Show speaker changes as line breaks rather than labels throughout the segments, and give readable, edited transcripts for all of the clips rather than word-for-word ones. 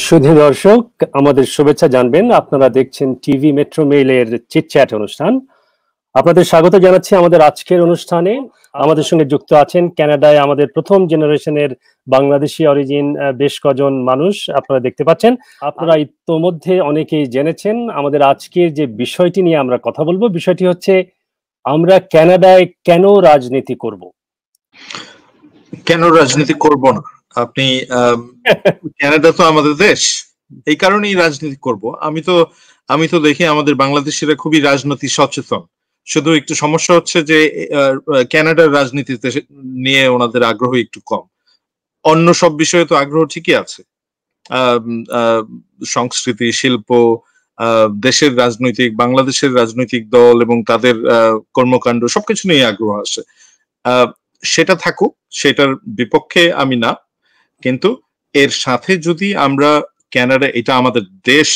সুধী দর্শক, আমাদের শুভেচ্ছা জানবেন। আপনারা দেখছেন টিভি মেট্রো মেইলের চিটচ্যাট অনুষ্ঠান। আপনাদের স্বাগত জানাচ্ছি আমাদের আজকের অনুষ্ঠানে। আমাদের সঙ্গে যুক্ত আছেন কানাডায় আমাদের প্রথম জেনারেশনের বাংলাদেশি অরিজিন বেশ কজন মানুষ আপনারা দেখতে পাচ্ছেন। আপনারা ইতোমধ্যে অনেকেই জেনেছেন আমাদের আজকের যে বিষয়টি নিয়ে আমরা কথা বলবো, বিষয়টি হচ্ছে আমরা কানাডায় কেন রাজনীতি করব।
কেন রাজনীতি করব না? আপনি কানাডা তো আমাদের দেশ, এই কারণেই রাজনীতি করব। আমি তো দেখি আমাদের বাংলাদেশিরা খুবই রাজনীতি সচেতন। শুধু একটু সমস্যা হচ্ছে যে কানাডার রাজনীতিতে নিয়ে ওনাদের আগ্রহ একটু কম। অন্য সব বিষয়ে তো আগ্রহ ঠিকই আছে, সংস্কৃতি, শিল্প, দেশের রাজনৈতিক, বাংলাদেশের রাজনৈতিক দল এবং তাদের কর্মকাণ্ড সবকিছু নিয়ে আগ্রহ আছে। সেটা থাকুক, সেটার বিপক্ষে আমি না, কিন্তু এর সাথে যদি আমরা কানাডা, এটা আমাদের দেশ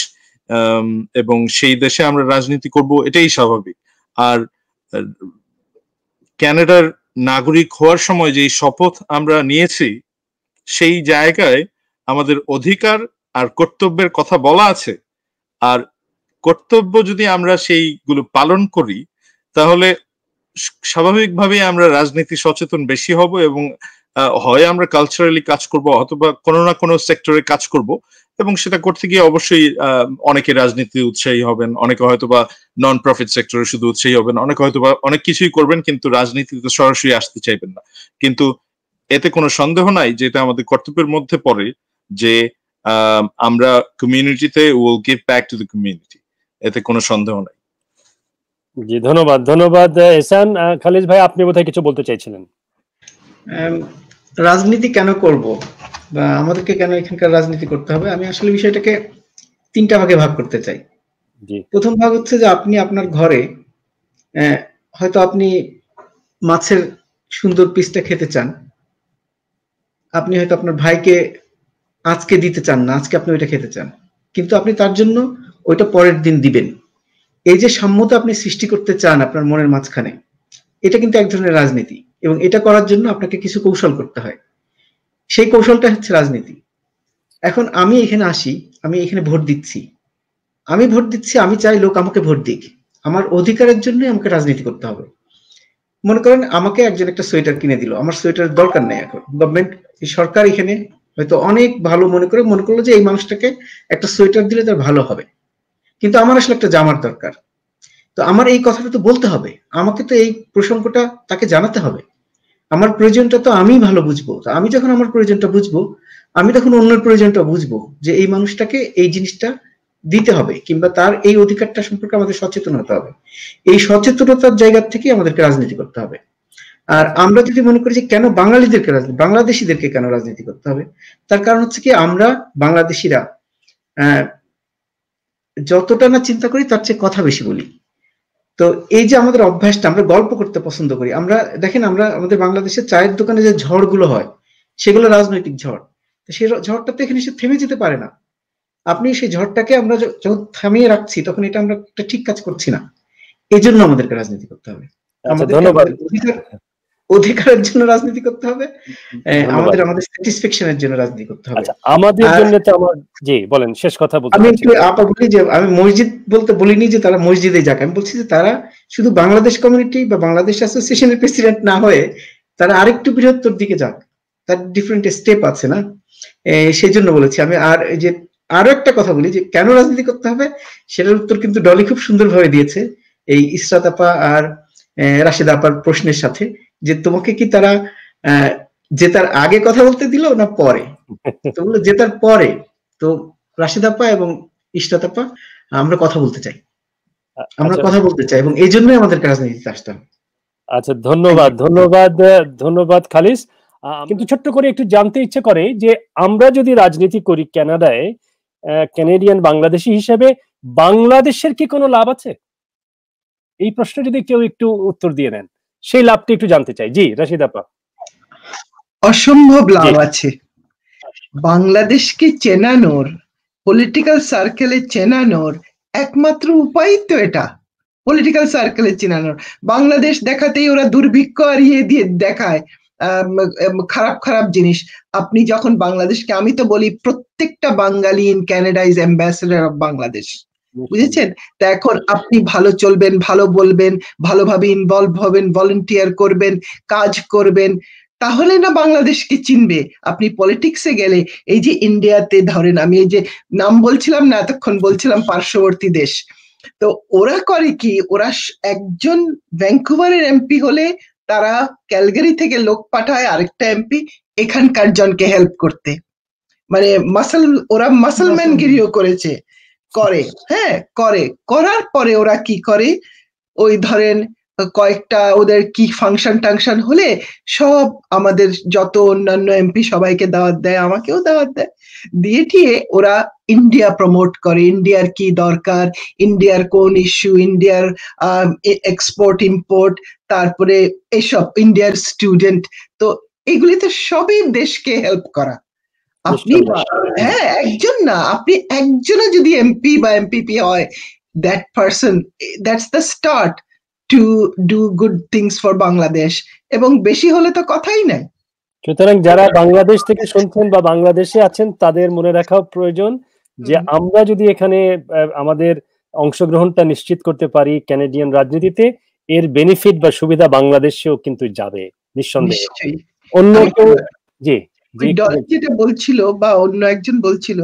এবং সেই দেশে আমরা রাজনীতি করব, এটাই স্বাভাবিক। আর কানাডার নাগরিক হওয়ার সময় যে শপথ আমরা নিয়েছি, সেই জায়গায় আমাদের অধিকার আর কর্তব্যের কথা বলা আছে। আর কর্তব্য যদি আমরা সেইগুলো পালন করি, তাহলে স্বাভাবিকভাবে আমরা রাজনীতি সচেতন বেশি হব এবং হয় আমরা কালচারালি কাজ করব অথবা কোনো না কোনো সেক্টরে কাজ করব, এবং সেটা করতে গিয়ে অবশ্যই অনেকে রাজনীতি উৎসাহী হবেন, অনেকে হয়তোবা নন প্রফিট সেক্টরে শুধু উৎসাহী হবেন, অনেকে হয়তোবা অনেক কিছুই করবেন কিন্তু রাজনীতিতে সরাসরি আসতে চাইবেন না। কিন্তু এতে কোনো সন্দেহ নাই যে এটা আমাদের কর্তব্যের মধ্যে পড়ে যে আমরা কমিউনিটিতে will give back to the community, এতে কোনো সন্দেহ নাই।
জি, ধন্যবাদ ধন্যবাদ এহসান। খালিদ ভাই, আপনি বোধহয় কিছু বলতে চাইছিলেন।
রাজনীতি কেন করব বা আমাদেরকে কেন এখানকার রাজনীতি করতে হবে, আমি আসলে বিষয়টাকে তিনটা ভাগে ভাগ করতে চাই। প্রথম ভাগ হচ্ছে যে আপনি আপনার ঘরে হয়তো আপনি মাছের সুন্দর পিসটা খেতে চান, আপনি হয়তো আপনার ভাইকে আজকে দিতে চান না, আজকে আপনি ওইটা খেতে চান, কিন্তু আপনি তার জন্য ওইটা পরের দিন দিবেন। এই যে সাম্যতা আপনি সৃষ্টি করতে চান আপনার মনের মাঝখানে, এটা কিন্তু এক ধরনের রাজনীতি, এবং এটা করার জন্য আপনাকে কিছু কৌশল করতে হয়। সেই কৌশলটা হচ্ছে রাজনীতি। এখন আমি এখানে আসি, আমি এখানে ভোট দিচ্ছি, আমি চাই লোক আমাকে ভোট দিক, আমার অধিকারের জন্য আমাকে রাজনীতি করতে হবে। মনে করেন আমাকে একজন একটা সোয়েটার কিনে দিল, আমার সোয়েটারের দরকার নেই, এখন গভর্নমেন্ট, সরকার এখানে হয়তো অনেক ভালো মনে করলো যে এই মানুষটাকে একটা সোয়েটার দিলে তার ভালো হবে, কিন্তু আমার আসলে একটা জামার দরকার। তো আমার এই কথাটা তো বলতে হবে, আমাকে তো এই প্রসঙ্গটা তাকে জানাতে হবে। আমার প্রয়োজনটা তো আমি ভালো বুঝবো, তো আমি যখন আমার প্রয়োজনটা বুঝবো, আমি তখন অন্যের প্রয়োজনটা বুঝবো যে এই মানুষটাকে এই জিনিসটা দিতে হবে, কিংবা তার এই অধিকারটা সম্পর্কে আমাদের সচেতন হতে হবে। এই সচেতনতার জায়গা থেকে আমাদেরকে রাজনীতি করতে হবে। আর আমরা যদি মনে করি যে কেন বাংলাদেশিদেরকে কেন রাজনীতি করতে হবে, তার কারণ হচ্ছে কি, আমরা বাংলাদেশিরা যতটা না চিন্তা করি তার চেয়ে কথা বেশি বলি। তো এই যে আমাদের অভ্যাসটা, আমরা গল্প করতে পছন্দ করি। আমরা দেখেন, আমরা আমাদের বাংলাদেশের চায়ের দোকানে যে ঝড়গুলো হয়, সেগুলো রাজনৈতিক ঝড়। সেই ঝড়টা তো এখানে এসে থেমে যেতে পারে না। আপনি সেই ঝড়টাকে আমরা যখন থামিয়ে রাখছি, তখন এটা আমরা একটা ঠিক কাজ করছি না। এই জন্য আমাদেরকে রাজনীতি করতে হবে, আমাদের অধিকারের জন্য রাজনীতি করতে হবে, আমাদের স্যাটিসফ্যাকশনের জন্য রাজনীতি করতে হবে।
আমাদের জন্য তো জি বলেন, শেষ কথা বলতে
আমি একটু বলি যে আমি মসজিদ বলতে বলিনি যে তারা মসজিদে যাক, আমি বলছি যে তারা শুধু বাংলাদেশ কমিউনিটি বা বাংলাদেশ অ্যাসোসিয়েশনের প্রেসিডেন্ট না হয়ে তারা আরেকটু বৃহত্তর দিকে যাক, তার ডিফারেন্ট স্টেপ আছে না, সেই জন্য বলেছি আমি। আর এই যে আরো একটা কথা বলি যে কেন রাজনীতি করতে হবে, সেটার উত্তর কিন্তু ডলি খুব সুন্দরভাবে দিয়েছে এই ইসরাত আপা আর রাশেদা আপার প্রশ্নের সাথে, যে তোমাকে কি তারা জেতার আগে কথা বলতে দিল না পরে? তো বললো জেতার পরে। তো রাশেদা আপা এবং ইসরাত আপা, আমরা কথা বলতে চাই, এবং এই জন্যই আমাদের রাজনীতিতে আসতে হবে।
আচ্ছা, ধন্যবাদ ধন্যবাদ ধন্যবাদ খালিস। কিন্তু ছোট্ট করে একটু জানতে ইচ্ছে করে যে আমরা যদি রাজনীতি করি কানাডায়, কানাডিয়ান বাংলাদেশি হিসেবে বাংলাদেশের কি কোনো লাভ আছে? এই প্রশ্ন যদি কেউ একটু উত্তর দিয়ে নেন, সেই লাভটা একটু জানতে চাই। জি রাশিদ আপা।
অসম্ভব লাভ আছে। বাংলাদেশকে চেনানোর, পলিটিক্যাল সার্কেলে চেনানোর একমাত্র উপায় তো এটা, পলিটিক্যাল সার্কেলে চেনানোর। বাংলাদেশ দেখাতেই ওরা দুর্ভিক্ষ আর ইয়ে দিয়ে দেখায়, খারাপ খারাপ জিনিস। আপনি যখন বাংলাদেশকে, আমি তো বলি প্রত্যেকটা Bangali in Canada is ambassador of Bangladesh, বুঝেছেন? তা এখন আপনি ভালো চলবেন, ভালো বলবেন, ভালোভাবে ইনভলভ হবেন, ভলেন্টিয়ার করবেন, কাজ করবেন, তাহলে না বাংলাদেশকে চিনবে। আপনি পলিটিক্সে গেলে, এই যে ইন্ডিয়াতে ধরেন, আমি এই যে নাম বলছিলাম না এতক্ষণ, বলছিলাম পার্শ্ববর্তী দেশ, তো ওরা করে কি, ওরা একজন ভ্যাঙ্কুভারের এমপি হলে তারা ক্যালগারি থেকে লোক পাঠায় আরেকটা এমপি এখানকার জনকে হেল্প করতে, মানে ওরা মাসলম্যান গিরিও করেছে, করে, হ্যাঁ করে, করার পরে ওরা কি করে, ওই ধরেন কয়েকটা ওদের কি ফাংশন টাংশন হলে সব আমাদের যত অন্যান্য এমপি সবাইকে দাওয়াত দেয়, আমাকেও দাওয়াত দেয়, দিয়ে ঠিয়ে ওরা ইন্ডিয়া প্রমোট করে, ইন্ডিয়ার কি দরকার, ইন্ডিয়ার কোন ইস্যু, ইন্ডিয়ার এক্সপোর্ট ইম্পোর্ট, তারপরে এসব ইন্ডিয়ার স্টুডেন্ট, তো এগুলি তো সবই দেশকে হেল্প করা। আপনি হ্যাঁ একজন না, আপনি একজনও যদি এমপি বা এমপিপি হয়, that person, that's the start to do good things for Bangladesh, এবং বেশি হলে তো কথাই নাই।
সুতরাং যারা বাংলাদেশ থেকে শুনছেন বা বাংলাদেশে আছেন, তাদের মনে রাখা প্রয়োজন যে আমরা যদি এখানে আমাদের অংশগ্রহণটা নিশ্চিত করতে পারি ক্যানাডিয়ান রাজনীতিতে, এর বেনিফিট বা সুবিধা বাংলাদেশেও কিন্তু যাবে নিঃসন্দেহে। অন্য কেউ জি
যেটা বলছিল বা অন্য একজন বলছিল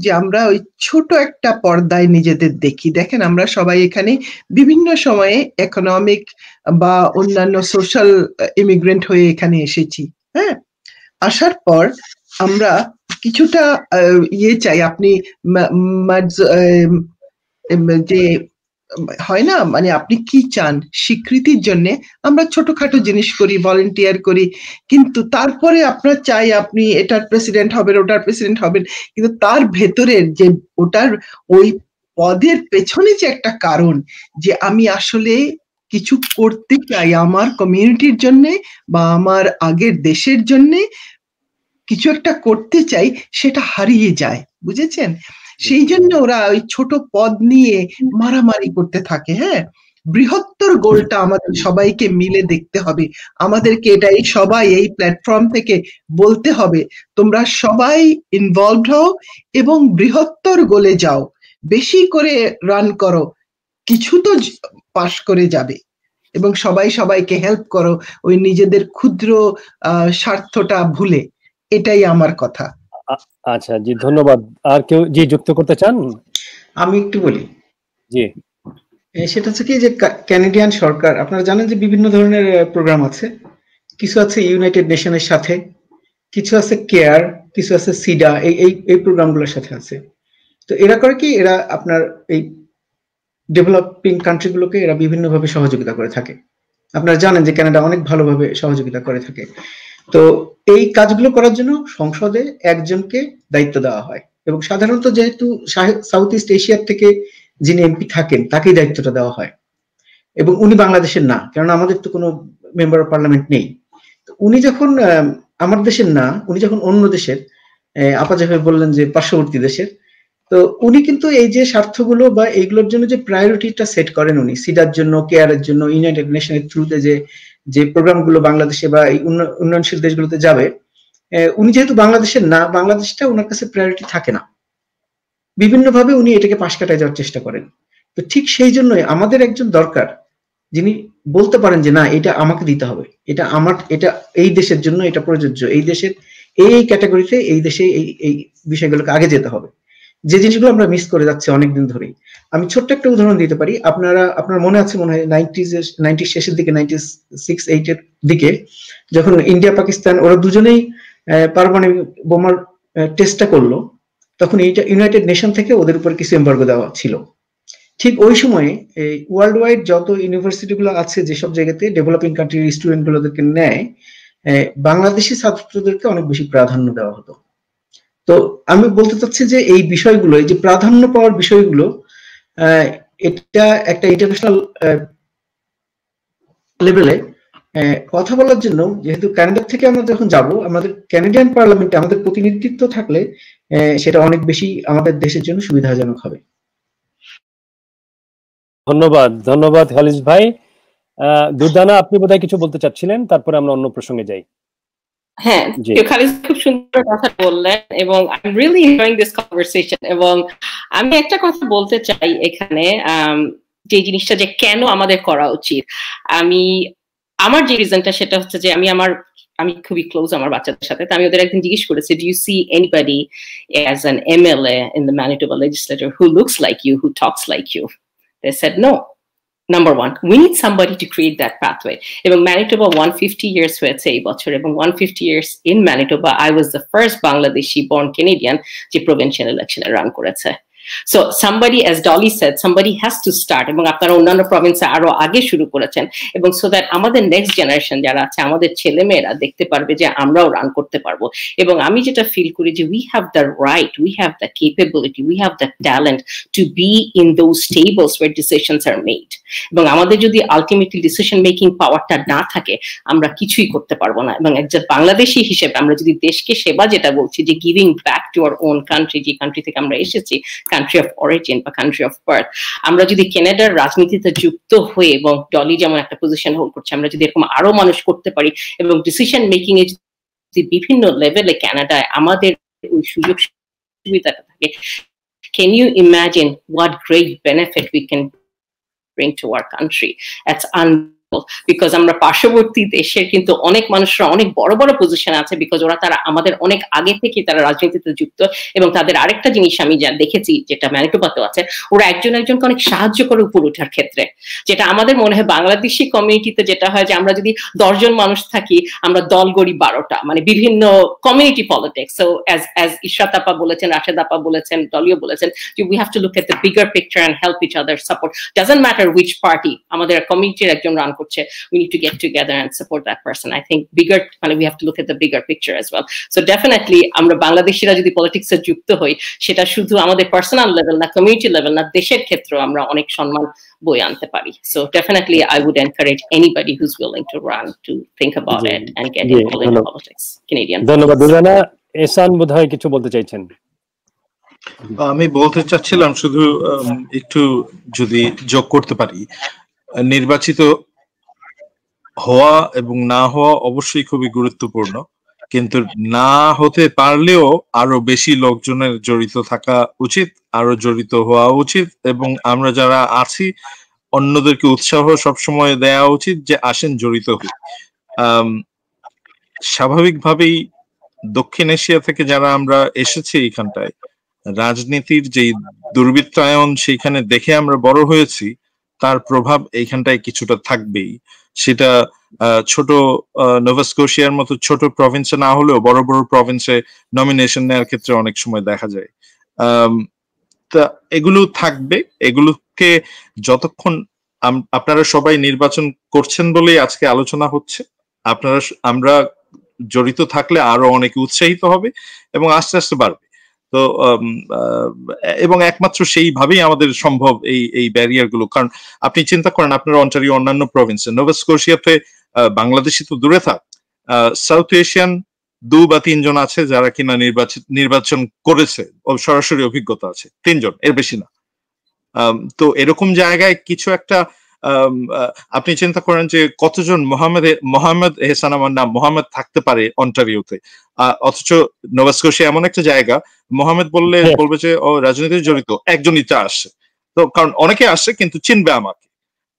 যে আমরা ওই ছোট একটা পর্দায় নিজেদের দেখি। দেখেন আমরা সবাই এখানে বিভিন্ন সময়ে ইকোনমিক বা অন্যান্য সোশ্যাল ইমিগ্রেন্ট হয়ে এখানে এসেছি, হ্যাঁ, আসার পর আমরা কিছুটা ইয়ে চাই, আপনি যে হয় না, মানে আপনি কি চান, স্বীকৃতির জন্য আমরা ছোটখাটো জিনিস করি, ভলেন্টিয়ার করি, কিন্তু তারপরে আপনার চাই আপনি এটার প্রেসিডেন্ট হবেন, ওটার প্রেসিডেন্ট হবেন, কিন্তু তার ভেতরের যে ওটার ওই পদের পেছনে যে একটা কারণ, যে আমি আসলে কিছু করতে চাই আমার কমিউনিটির জন্য বা আমার আগের দেশের জন্য কিছু একটা করতে চাই, সেটা হারিয়ে যায়, বুঝেছেন? সেই জন্য ওরা ওই ছোট পদ নিয়ে মারামারি করতে থাকে। হ্যাঁ, বৃহত্তর গোলটা আমাদের সবাইকে মিলে দেখতে হবে, আমাদেরকে এটাই সবাই এই প্ল্যাটফর্ম থেকে বলতে হবে, তোমরা সবাই ইনভলভড হও এবং বৃহত্তর গোলে যাও, বেশি করে রান করো, কিছু তো পাস করে যাবে, এবং সবাই সবাইকে হেল্প করো ওই নিজেদের ক্ষুদ্র স্বার্থটা ভুলে। এটাই আমার কথা।
আচ্ছা জি, ধন্যবাদ। আর কেউ জি যুক্ত করতে চান?
আমি একটু বলি।
জি,
সেটা হচ্ছে কি যে ক্যানাডিয়ান সরকার, আপনারা জানেন যে বিভিন্ন ধরনের প্রোগ্রাম আছে, কিছু আছে ইউনাইটেড নেশনের সাথে, কিছু আছে কেয়ার, কিছু আছে সিডা, এই প্রোগ্রামগুলোর সাথে আছে। তো এরা করে কি, এরা আপনার এই ডেভেলপিং কান্ট্রিগুলোকে এরা বিভিন্নভাবে সহযোগিতা করে থাকে। আপনারা জানেন যে কানাডা অনেক ভালোভাবে সহযোগিতা করে থাকে। তো এই কাজগুলো করার জন্য সংসদে একজনকে দায়িত্ব দেওয়া হয়, এবং সাধারণত যেহেতু সাউথ ইস্ট এশিয়ার থেকে যিনি এমপি থাকেন তাকেই দায়িত্বটা দেওয়া হয়, এবং উনি বাংলাদেশের না, কারণ আমাদের তো কোনো মেম্বার অফ পার্লামেন্ট নেই। উনি যখন আমার দেশের না, উনি যখন অন্য দেশের, আপা যেভাবে বললেন যে পার্শ্ববর্তী দেশের, তো উনি কিন্তু এই যে স্বার্থগুলো বা এইগুলোর জন্য যে প্রায়োরিটিটা সেট করেন, উনি সিডার জন্য, কেয়ারের জন্য, ইউনাইটেড নেশনের থ্রুতে যে প্রোগ্রামগুলো বাংলাদেশে বা এই উন্নয়নশীল দেশগুলোতে যাবে, উনি যেহেতু বাংলাদেশের না, বাংলাদেশটা ওনার কাছে প্রায়োরিটি থাকে না, বিভিন্নভাবে উনি এটাকে পাশ কাটায় যাওয়ার চেষ্টা করেন। তো ঠিক সেই জন্যই আমাদের একজন দরকার যিনি বলতে পারেন যে না, এটা আমাকে দিতে হবে, এটা আমার, এটা এই দেশের জন্য এটা প্রযোজ্য, এই দেশের এই ক্যাটাগরিতে এই দেশে এই বিষয়গুলোকে আগে যেতে হবে, যে জিনিসগুলো আমরা মিস করে যাচ্ছি অনেকদিন ধরেই। আমি ছোট্ট একটা উদাহরণ দিতে পারি। আপনার মনে আছে মনে হয় 90s শেষের দিকে, 96-8 এর দিকে, যখন ইন্ডিয়া পাকিস্তান ওরা দুজনেই পারমাণবিক বোমার টেস্টটা করলো, তখন এইটা ইউনাইটেড নেশন থেকে ওদের উপর কিছু এমবার্গো দেওয়া ছিল। ঠিক ওই সময়ে এই ওয়ার্ল্ড ওয়াইড যত ইউনিভার্সিটি গুলো আছে, যেসব জায়গাতে ডেভেলপিং কান্ট্রির স্টুডেন্ট গুলোদেরকে নেয়, বাংলাদেশি ছাত্রদেরকে অনেক বেশি প্রাধান্য দেওয়া হতো। তো আমি বলতে চাচ্ছি যে এই বিষয়গুলো, এই যে প্রাধান্য পাওয়ার বিষয়গুলো, এটা একটা ইন্টারন্যাশনাল লেভেলে কথা বলার জন্য, যেহেতু কানাডা থেকে আমরা যখন যাব, আমাদের ক্যানাডিয়ান পার্লামেন্টে আমাদের প্রতিনিধিত্ব থাকলে সেটা অনেক বেশি আমাদের দেশের জন্য সুবিধাজনক হবে।
ধন্যবাদ খালিদ ভাই। দুর্দানা, আপনি বোধহয় কিছু বলতে চাচ্ছিলেন, তারপরে আমরা অন্য প্রসঙ্গে যাই।
হ্যাঁ, খালিদ খুব সুন্দর কথা বললেন এবং I am really enjoying this conversation. এবং আমি একটা কথা বলতে চাই এখানে, যে জিনিসটা যে কেন আমাদের করা উচিত, আমার যে রিজনটা সেটা হচ্ছে যে আমি খুবই ক্লোজ আমার বাচ্চাদের সাথে। আমি ওদের একদিন জিজ্ঞেস করেছি, do you see anybody as an MLA in the Manitoba legislature who looks like you, who talks like you? They said no. Number one, we need somebody to create that pathway. এবং Manitoba 150 years হয়েছে এই বছর, এবং 150 years in Manitoba, I was the first Bangladeshi born Canadian যে provincial election run করেছে। So somebody, as Dolly said, somebody has to start, এবং আপনারা অন্যান্য প্রভিন্সে আরো আগে শুরু করেছেন, এবং so that আমাদের নেক্সট জেনারেশন যারা আছে, আমাদের ছেলে মেয়েরা দেখতে পারবে যে আমরাও রান করতে পারবো। এবং আমি যেটা ফিল করি যে we have the right, we have the capability, we have the talent to be in those tables where decisions are made. এবং আমাদের যদি আলটিমেটলি ডিসিশন মেকিং পাওয়ারটা না থাকে, আমরা কিছুই করতে পারবো না। এবং একজন বাংলাদেশি হিসেবে আমরা যদি দেশকে সেবা, যেটা বলছি যে giving back to our own country, যে কান্ট্রি থেকে আমরা এসেছি, কান্ট্রি অফ অরিজিন বা কান্ট্রি অফ বার্থ, আমরা যদি কানাডার রাজনীতিতে যুক্ত হয়ে, এবং ডলি যেমন একটা পজিশন হোল্ড করছে, আমরা যদি এরকম আরো মানুষ করতে পারি, এবং ডিসিশন মেকিং এ যদি বিভিন্ন লেভেলে কানাডায় আমাদের ওই সুযোগ সুবিধাটা থাকে, can you imagine what great benefit we can bring to our country? That's because আমরা পার্শ্ববর্তী দেশের কিন্তু অনেক মানুষরা অনেক বড় বড় পজিশন আছে, বিকজ তারা আমাদের অনেক আগে থেকে তারা রাজনীতিতে যুক্ত। এবং তাদের আরেকটা জিনিস আমি যা দেখেছি, যেটা ম্যানিটোবাতেও আছে, ওরা একজনকে অনেক সাহায্য করে উপর ওঠার ক্ষেত্রে, যেটা আমাদের মনে হয় বাংলাদেশি কমিউনিটিতে যেটা হয় যে আমরা যদি 10 জন মানুষ থাকি, আমরা দল গড়ি 12টা, মানে বিভিন্ন community politics. So as Ishrat আপা বলেছেন, রাশেদ আপা বলেছেন, দলীয় বলেছেন, যে we have to look at the bigger picture and help each other, support, doesn't matter which party, আমাদের কমিউনিটির একজন রান করছে, we need to get together and support that person. I think we have to look at the bigger picture as well. So definitely আমরা বাংলাদেশিরা যদি পলিটিক্সে যুক্ত হই, সেটা শুধু আমাদের পার্সোনাল লেভেল না, কমিউনিটি লেভেল না, দেশের ক্ষেত্রেও আমরা অনেক সম্মান বয়ে আনতে পারি। So definitely I would encourage anybody who's willing to run to think about it and get involved in politics. Canadian.
ধন্যবাদ দুলানা। এহসান বোধহয় কিছু বলতে চাইছেন।
আমি বলতে চাচ্ছিলাম শুধু একটু যদি যোগ করতে পারি, নির্বাচিত হওয়া এবং না হওয়া অবশ্যই খুবই গুরুত্বপূর্ণ, কিন্তু না হতে পারলেও আরো বেশি লোকজনের জড়িত থাকা উচিত, আরো জড়িত হওয়া উচিত, এবং আমরা যারা আছি অন্যদেরকে উৎসাহ সবসময় দেওয়া উচিত যে আসেন, জড়িত হই। স্বাভাবিকভাবেই দক্ষিণ এশিয়া থেকে যারা আমরা এসেছি এখানটায়, রাজনীতির যেই দুর্বৃত্তায়ন সেইখানে দেখে আমরা বড় হয়েছি, তার প্রভাব এইখানটায় কিছুটা থাকবেই। সেটা ছোট নোভা স্কোশিয়ার মতো ছোট প্রভিন্সে না হলেও বড় বড় প্রভিন্সে নমিনেশন নেওয়ার ক্ষেত্রে অনেক সময় দেখা যায়। তা এগুলো থাকবে, এগুলোকে যতক্ষণ আপনারা সবাই নির্বাচন করছেন বলেই আজকে আলোচনা হচ্ছে, আমরা জড়িত থাকলে আরো অনেকে উৎসাহিত হবে এবং আস্তে আস্তে বাড়বে। তো এবং একমাত্র সেইভাবেই আমাদের সম্ভব এই ব্যারিয়ার গুলো। কারণ আপনি চিন্তা করেন, আপনার অন্টারিও অন্যান্য প্রভিন্সে, নোভা স্কোশিয়াতে বাংলাদেশি তো দূরে থাক, সাউথ এশিয়ান 2 বা 3 জন আছে যারা কিনা নির্বাচন করেছে, সরাসরি অভিজ্ঞতা আছে 3 জন, এর বেশি না। তো এরকম জায়গায় কিছু একটা আপনি চিন্তা করেন যে কতজন মোহাম্মদ এহসান আমার নাম মোহাম্মদ থাকতে পারে অন্টারিওতে, অথচ নোভা স্কোশিয়া এমন একটা জায়গা, মোহাম্মদ বলবে যে ও রাজনীতিতে জড়িত, একজনই তা আসছে। তো কারণ অনেকে আসছে কিন্তু চিনবে আমাকে।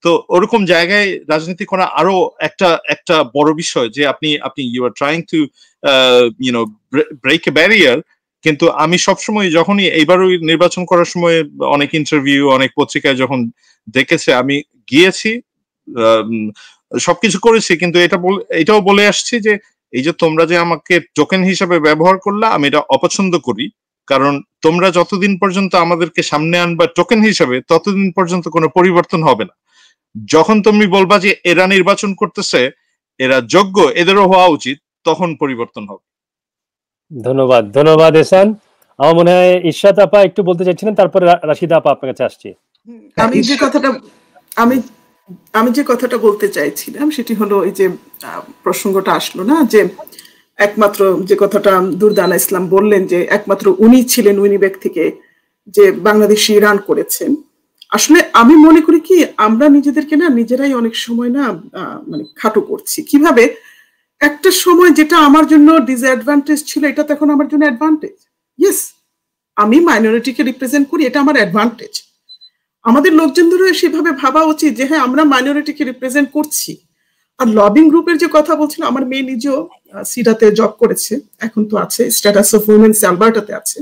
তো ওরকম জায়গায় রাজনীতি করা আরো একটা বড় বিষয়, যে আপনি you are trying to break a barrier. কিন্তু আমি সবসময় যখনই এইবারও নির্বাচন করার সময় অনেক ইন্টারভিউ, অনেক পত্রিকায় যখন দেখেছে, আমি গিয়েছি, সবকিছু করেছি, কিন্তু এটাও বলে আসছি যে এই যে তোমরা যে আমাকে টোকেন হিসেবে ব্যবহার করলা, আমি এটা অপছন্দ করি। কারণ তোমরা যতদিন পর্যন্ত আমাদেরকে সামনে আনবা টোকেন হিসাবে, ততদিন পর্যন্ত কোনো পরিবর্তন হবে না। যখন তুমি বলবা যে এরা নির্বাচন করতেছে, এরা যোগ্য, এদেরও হওয়া উচিত, তখন পরিবর্তন হবে।
ধন্যবাদ এহসান। আমার মনে হয় ইশরাত আপা একটু বলতে চাইছিলেন, তারপরে রাশিদা আপা আপনার কাছে আসছি।
আমি যে কথাটা বলতে চাইছিলাম সেটি হলো, এই যে প্রসঙ্গটা আসলো না, যে একমাত্র যে কথাটা দুর্দানা ইসলাম বললেন, যে একমাত্র উনি ছিলেন উইনিবেগ থেকে যে বাংলাদেশি রান করেছেন। আসলে আমি মনে করি কি, আমরা নিজেদেরকে নিজেরাই অনেক সময় মানে খাটো করছি। কিভাবে? একটা সময় যেটা আমার জন্য ডিসঅ্যাডভান্টেজ ছিল, এটা তো এখন আমার জন্য অ্যাডভান্টেজ। ইয়েস, আমি মাইনরিটিকে রিপ্রেজেন্ট করি, এটা আমার অ্যাডভান্টেজ। আমাদের লোকজনদেরও সেভাবে ভাবা উচিত যে হ্যাঁ, আমরা মাইনরিটিকে রিপ্রেজেন্ট করছি। আর লবিং গ্রুপের যে কথা বলছিল, আমার মেয়ে নিজেও সিডাতে জব করেছে, এখন তো আছে স্ট্যাটাস অফ উইমেন্স অ্যালবার্টাতে আছে।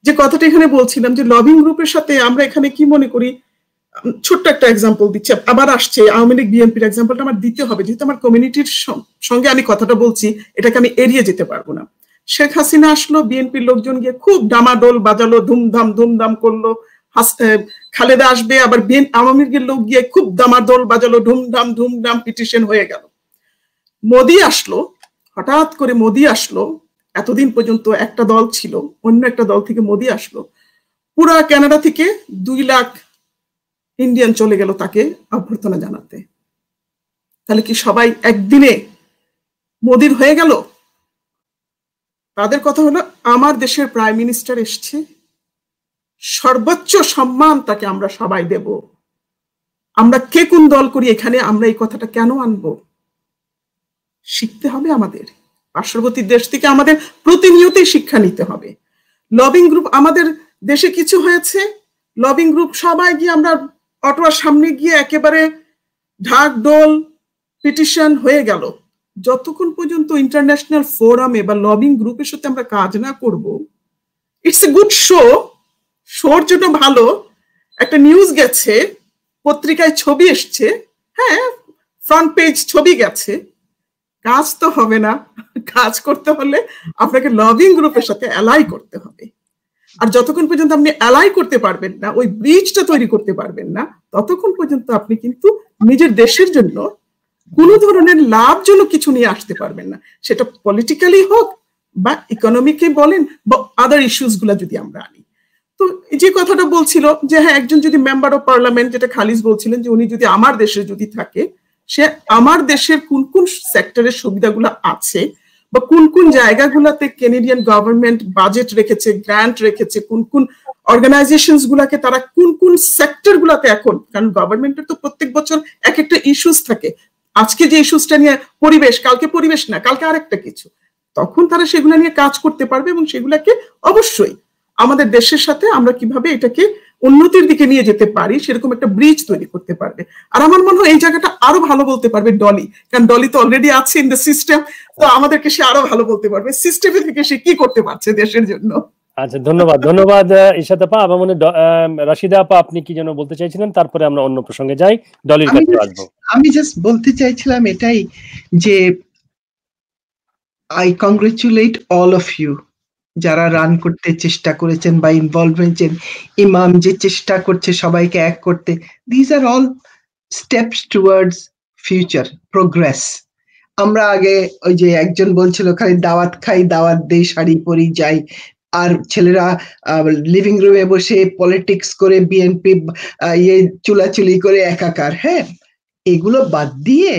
যে কথাটা এখানে বলছিলাম যে লবিং গ্রুপের সাথে আমরা এখানে কি মনে করি, ছোট্ট একটা এক্সাম্পল দিচ্ছি, আবার আসছে আওয়ামী লীগ বিএনপির এক্সাম্পলটা আমার দিতে হবে, যেহেতু আমার কমিউনিটির সঙ্গে আমি কথাটা বলছি, এটাকে আমি এড়িয়ে যেতে পারবো না। শেখ হাসিনা আসলো, বিএনপির লোকজন গিয়ে খুব ডামাডোল বাজালো, ধুমধাম করলো। খালেদা আসবে, আবার আওয়ামী লীগের লোক গিয়ে খুব ডামাডোল বাজালো, ধুমধাম পিটিশন হয়ে গেল। মোদি আসলো, হঠাৎ করে মোদি আসলো, এতদিন পর্যন্ত একটা দল ছিল, অন্য একটা দল থেকে মোদি আসলো, পুরা কানাডা থেকে 2 লাখ ইন্ডিয়ান চলে গেল তাকে অভ্যর্থনা জানাতে। তাহলে কি সবাই একদিনে মোদির হয়ে গেল? তাদের কথা হলো আমার দেশের প্রাইম মিনিস্টার এসছে, সর্বোচ্চ সম্মান তাকে আমরা সবাই দেব। আমরা কে কোন দল করি এখানে, আমরা এই কথাটা কেন আনবো? শিখতে হবে আমাদের, পার্শ্ববর্তী দেশ থেকে আমাদের প্রতিনিয়তই শিক্ষা নিতে হবে। লবিং গ্রুপ, আমাদের দেশে কিছু হয়েছে, লবিং গ্রুপ সবাই গিয়ে আমরা অটোয়ার সামনে গিয়ে একেবারে ঢাক ডোল পিটিশন হয়ে গেল। যতক্ষণ পর্যন্ত ইন্টারন্যাশনাল ফোরামে বা লবিং গ্রুপের সাথে আমরা কাজ না করব, ইটস এ গুড শোর জন্য ভালো, একটা নিউজ গেছে, পত্রিকায় ছবি এসছে, হ্যাঁ ফ্রন্ট পেজ ছবি গেছে, কাজ তো হবে না। কাজ করতে হলে আপনাকে লবিং গ্রুপের সাথে অ্যালাই করতে হবে। আর যতক্ষণ পর্যন্ত আপনি অ্যালাই করতে পারবেন না, ওই ব্রিজটা তৈরি করতে পারবেন না, ততক্ষণ পর্যন্ত আপনি কিন্তু নিজের দেশের জন্য কোনো ধরনের লাভজনক কিছু নিয়ে আসতে পারবেন না। সেটা পলিটিক্যালি হোক বা ইকোনমিকে বলেন বা আদার ইস্যুস গুলা যদি আমরা আনি। তো যে কথাটা বলছিল যে হ্যাঁ, একজন যদি মেম্বার অফ পার্লামেন্ট, যেটা খালিজ বলছিলেন যে উনি যদি আমার দেশে যদি থাকে, সে আমার দেশের কোন কোন সেক্টরের সুবিধাগুলো আছে বা কোন কোন জায়গাগুলোতে কানাডিয়ান গভর্নমেন্ট বাজেট রেখেছে, গ্রান্ট রেখেছে, কোন কোন অর্গানাইজেশনস গুলাকে তারা কোন কোন সেক্টর গুলাতে, এখন কারণ গভর্নমেন্টের তো প্রত্যেক বছর এক একটা ইস্যুস থাকে। আজকে যে ইস্যুসটা নিয়ে পরিবেশ, কালকে পরিবেশ না, কালকে আরেকটা কিছু, তখন তারা সেগুলা নিয়ে কাজ করতে পারবে এবং সেগুলাকে অবশ্যই আমাদের দেশের সাথে আমরা কিভাবে এটাকে উন্নতির দিকে নিয়ে যেতে পারি সেরকম একটা ব্রিজ তৈরি করতে পারবে। আর আমার মনে হয় এই জায়গাটা আরো ভালো বলতে পারবে ডলি, কারণ ডলি তো অলরেডি আছে ইন দ্য সিস্টেম, তো আমাদেরকে সে আরো ভালো বলতে পারবে সিস্টেমে থেকে সে কি করতে পারছে দেশের জন্য।
আচ্ছা, ধন্যবাদ ইশাত আপা। আমার মনে রাশিদা আপা আপনি কি যেন বলতে চাইছিলেন, তারপরে আমরা অন্য প্রসঙ্গে যাই, ডলির কাছে আসবো।
আমি জাস্ট বলতে চাইছিলাম এটাই যে I congratulate all of you যারা রান করতে চেষ্টা করেছেন বা ইনভলভ হয়েছেন। ইমাম যে চেষ্টা করছে সবাইকে এক করতে, this are all steps towards future progress. আমরা আগে ওই যে একজন বলছিল খালি দাওয়াত খাই, দাওয়াত দেই, শাড়ি পরি যাই, আর ছেলেরা লিভিং রুমে বসে পলিটিক্স করে বিএনপি চুলাচুলি করে একাকার। হ্যাঁ, এগুলো বাদ দিয়ে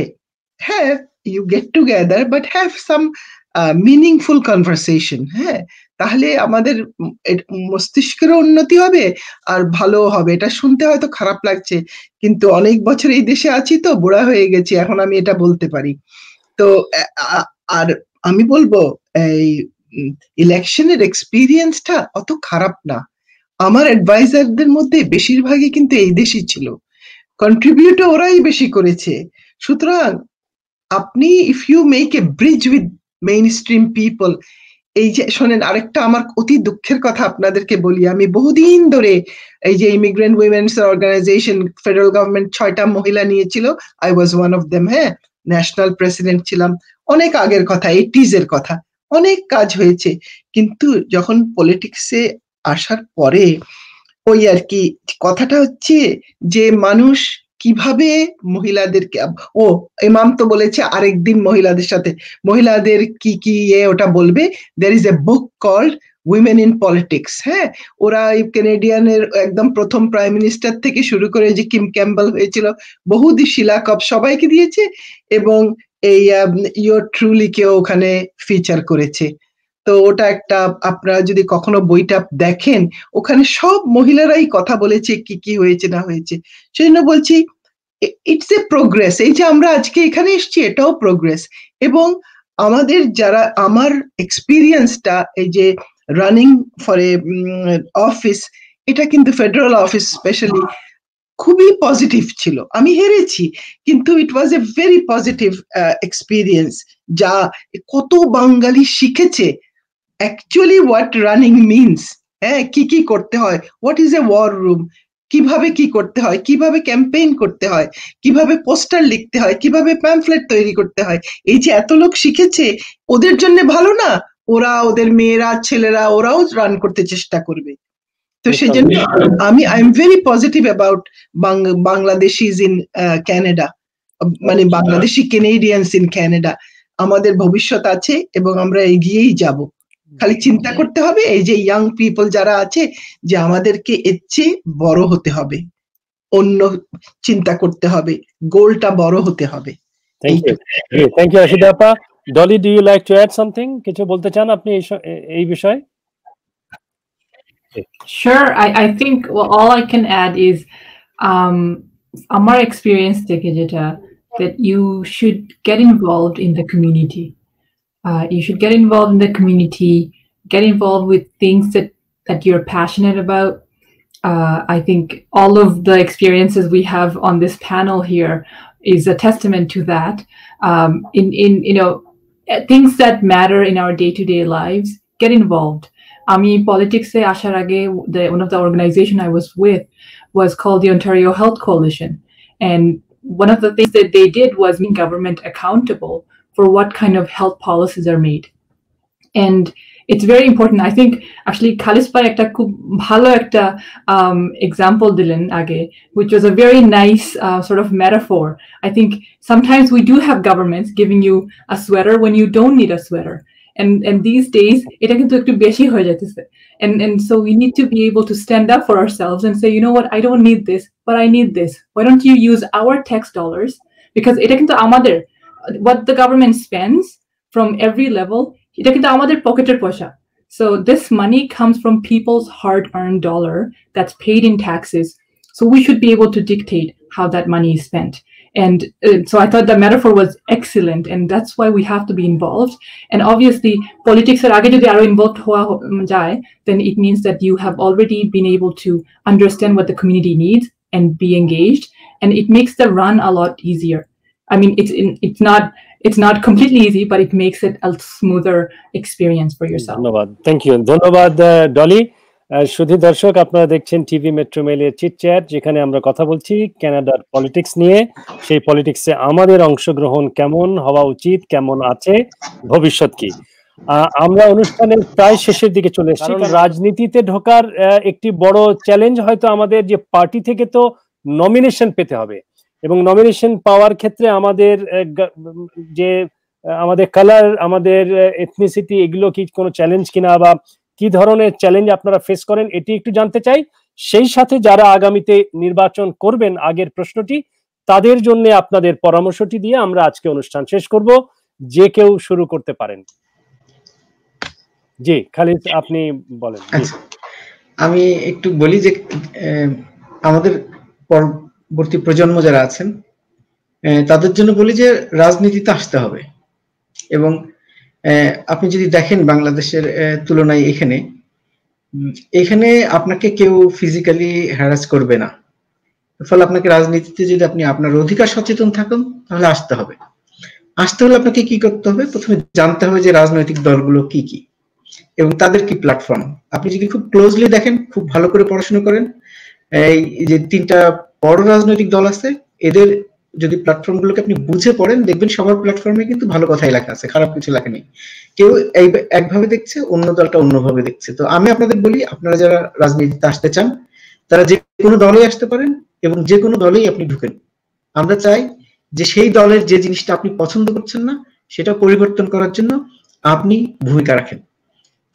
হ্যাঁ you get together but have some meaningful conversation. হ্যাঁ, তাহলে আমাদের মস্তিষ্কের উন্নতি হবে আর ভালো হবে। এটা শুনতে হয়তো খারাপ লাগছে, কিন্তু অনেক বছর এই দেশে আছি তো, বুড়া হয়ে গেছি, এখন আমি এটা বলতে পারি। তো আর আমি বলবো এই ইলেকশনের এক্সপিরিয়েন্সটা অত খারাপ না। আমার অ্যাডভাইজারদের মধ্যে বেশিরভাগই কিন্তু এই দেশই ছিল, কন্ট্রিবিউট ওরাই বেশি করেছে। সুতরাং আপনি if you make a bridge with main stream people, এই যে শোনেন, আরেকটা আমার অতি দুঃখের কথা আপনাদেরকে বলি, আমি বহুদিন ধরে এই যে immigrant women's organisation, federal government 6টা মহিলা নিয়েছিল, I was one of them. হ্যাঁ, ন্যাশনাল প্রেসিডেন্ট ছিলাম, অনেক আগের কথা, 80s এর কথা, অনেক কাজ হয়েছে। কিন্তু যখন পলিটিক্সে আসার পরে ওই আর কি কথাটা হচ্ছে যে মানুষ কিভাবে মহিলাদেরকে, ও ইমাম তো বলেছে আরেকদিন মহিলাদের কি কি ওটা বলবে। There is a book called women in politics. হ্যাঁ, ওরা কানাডিয়ানের একদম প্রথম প্রাইম মিনিস্টার থেকে শুরু করে যে কিম ক্যাম্বেল হয়েছিল, বহুদি শিলা কাপ সবাইকে দিয়েছে, এবং এই ইয়োর ট্রুলি কেও ওখানে ফিচার করেছে। তো ওটা একটা, আপনারা যদি কখনো বইটা দেখেন, ওখানে সব মহিলারাই কথা বলেছে কি কি হয়েছে না হয়েছে। সেই জন্য বলছি ইটস এ প্রোগ্রেস। এই যে আমরা আজকে এখানে এসেছি, এটাও প্রোগ্রেস। এবং আমাদের যারা আমার এক্সপিরিয়েন্সটা এই যে রানিং ফর এ অফিস, এটা কিন্তু ফেডারেল অফিস স্পেশালি খুবই পজিটিভ ছিল। আমি হেরেছি, কিন্তু ইট ওয়াজ এ ভেরি পজিটিভ এক্সপিরিয়েন্স, যা কত বাঙালি শিখেছে অ্যাকচুয়ালি হোয়াট রানিং মিনস। হ্যাঁ, কি কি করতে হয়, what is a war room, কিভাবে কি করতে হয়, কিভাবে ক্যাম্পেইন করতে হয়, কিভাবে পোস্টার লিখতে হয়, কিভাবে প্যামফ্লেট তৈরি করতে হয়। এই যে এত লোক শিখেছে, ওদের জন্য ভালো না? ওরা ওদের মেয়েরা ছেলেরা ওরাও রান করতে চেষ্টা করবে। তো সেই জন্য I am very positive about Bangladeshis in Canada, মানে বাংলাদেশি কেনেডিয়ানস ইন ক্যানাডা। আমাদের ভবিষ্যৎ আছে এবং আমরা এগিয়েই যাব। খালি চিন্তা করতে হবে এই যে ইয়াং পিপল যারা আছে, যে আমাদেরকে এর চেয়ে বড় হতে হবে, অন্য চিন্তা করতে হবে, গোলটা বড় হতে হবে।
থ্যাংক ইউ রাশিদা আপা। Dolly, do you like to add something? কিছু বলতে চান আপনি এই বিষয়ে?
Sure, I think all I can add is our experience that you should get involved in the community. You should get involved in the community, get involved with things that you're passionate about. I think all of the experiences we have on this panel here is a testament to that. In things that matter in our day-to-day lives, get involved. Politics se ashar age, one of the organization I was with was called the Ontario Health Coalition, and one of the things that they did was make government accountable for what kind of health policies are made. And it's very important. I think actually Khalis bhai ekta khub bhalo ekta example dilen age, which was a very nice sort of metaphor. I think sometimes we do have governments giving you a sweater when you don't need a sweater. And these days এটা কিন্তু একটু বেশি হয়ে যাচ্ছে, and so we need to be able to stand up for ourselves and say, you know what, I don't need this, but I need this. Why don't you use our tax dollars? Because এটা কিন্তু আমাদের, what the government spends from every level, এটা কিন্তু আমাদের পকেটের পয়সা. So this money comes from people's hard-earned dollar that's paid in taxes. So we should be able to dictate how that money is spent. And so I thought the metaphor was excellent, and that's why we have to be involved. And obviously, politics are age jodi aro involved howa jay, then it means that you have already been able to understand what the community needs and be engaged, and it makes the run a lot easier. I mean, it's not completely easy, but it makes it a smoother experience for yourself.
ধন্যবাদ, thank you, ধন্যবাদ ডলি। শুধু দর্শক, আপনারা দেখছেন TV metro মেইলের cheat chat, যেখানে আমরা কথা বলছি কানাডার পলিটিক্স নিয়ে। সেই পলিটিক্সে আমাদের অংশগ্রহণ কেমন হওয়া উচিত, কেমন আছে, ভবিষ্যৎ কি। আমরা অনুষ্ঠানের প্রায় শেষের দিকে চলে এসেছি। কারণ রাজনীতিতে ঢোকার একটি বড় চ্যালেঞ্জ হয়তো আমাদের, যে পার্টি থেকে তো নমিনেশন পেতে হবে, এবং নমিনেশন পাওয়ার ক্ষেত্রে আমাদের যে আমাদের কালার, আমাদের এথনিসিটি, এগুলো কি কোনো চ্যালেঞ্জ কিনা, বা কি ধরনের চ্যালেঞ্জ আপনারা ফেস করেন, এটি একটু জানতে চাই। সেই সাথে যারা আগামীতে নির্বাচন করবেন, আগের প্রশ্নটি, তাদের জন্য আপনাদের পরামর্শটি দিয়ে আমরা আজকে অনুষ্ঠান শেষ করব। যে কেউ শুরু করতে পারেন। জি খালিদ, আপনি বলেন।
আমি একটু বলি যে আমাদের পরবর্তী প্রজন্ম যারা আছেন তাদের জন্য বলি যে রাজনীতিতে আসতে হবে। এবং আপনি যদি দেখেন বাংলাদেশের তুলনায় এখানে আপনাকে কেউ ফিজিক্যালি হ্যারাস করবে না। ফলে আপনাকে রাজনীতিতে যদি আপনি আপনার অধিকার সচেতন থাকেন, তাহলে আসতে হবে। আসতে হলে আপনাকে কি করতে হবে? প্রথমে জানতে হবে যে রাজনৈতিক দলগুলো কি কি এবং তাদের কি প্ল্যাটফর্ম। আপনি যদি খুব ক্লোজলি দেখেন, খুব ভালো করে পড়াশোনা করেন, এই যে 3টা বড় রাজনৈতিক দল আছে, এদের যদি প্ল্যাটফর্ম গুলোকে আপনি বুঝে পড়েন, দেখবেন সবার প্ল্যাটফর্মে কিন্তু ভালো কথাই লেখা আছে, খারাপ কিছু লেখা নেই। কেউ একভাবে দেখছে, অন্য দলটা অন্যভাবে দেখছে। তো আমি আপনাদের বলি, আপনারা যারা রাজনীতিতে আসতে চান, তারা যে কোনো দলে আসতে পারেন এবং যে কোনো দলেই আপনি ঢুকেন। আমরা চাই যে সেই দলের যে জিনিসটা আপনি পছন্দ করছেন না, সেটা পরিবর্তন করার জন্য আপনি ভূমিকা রাখেন।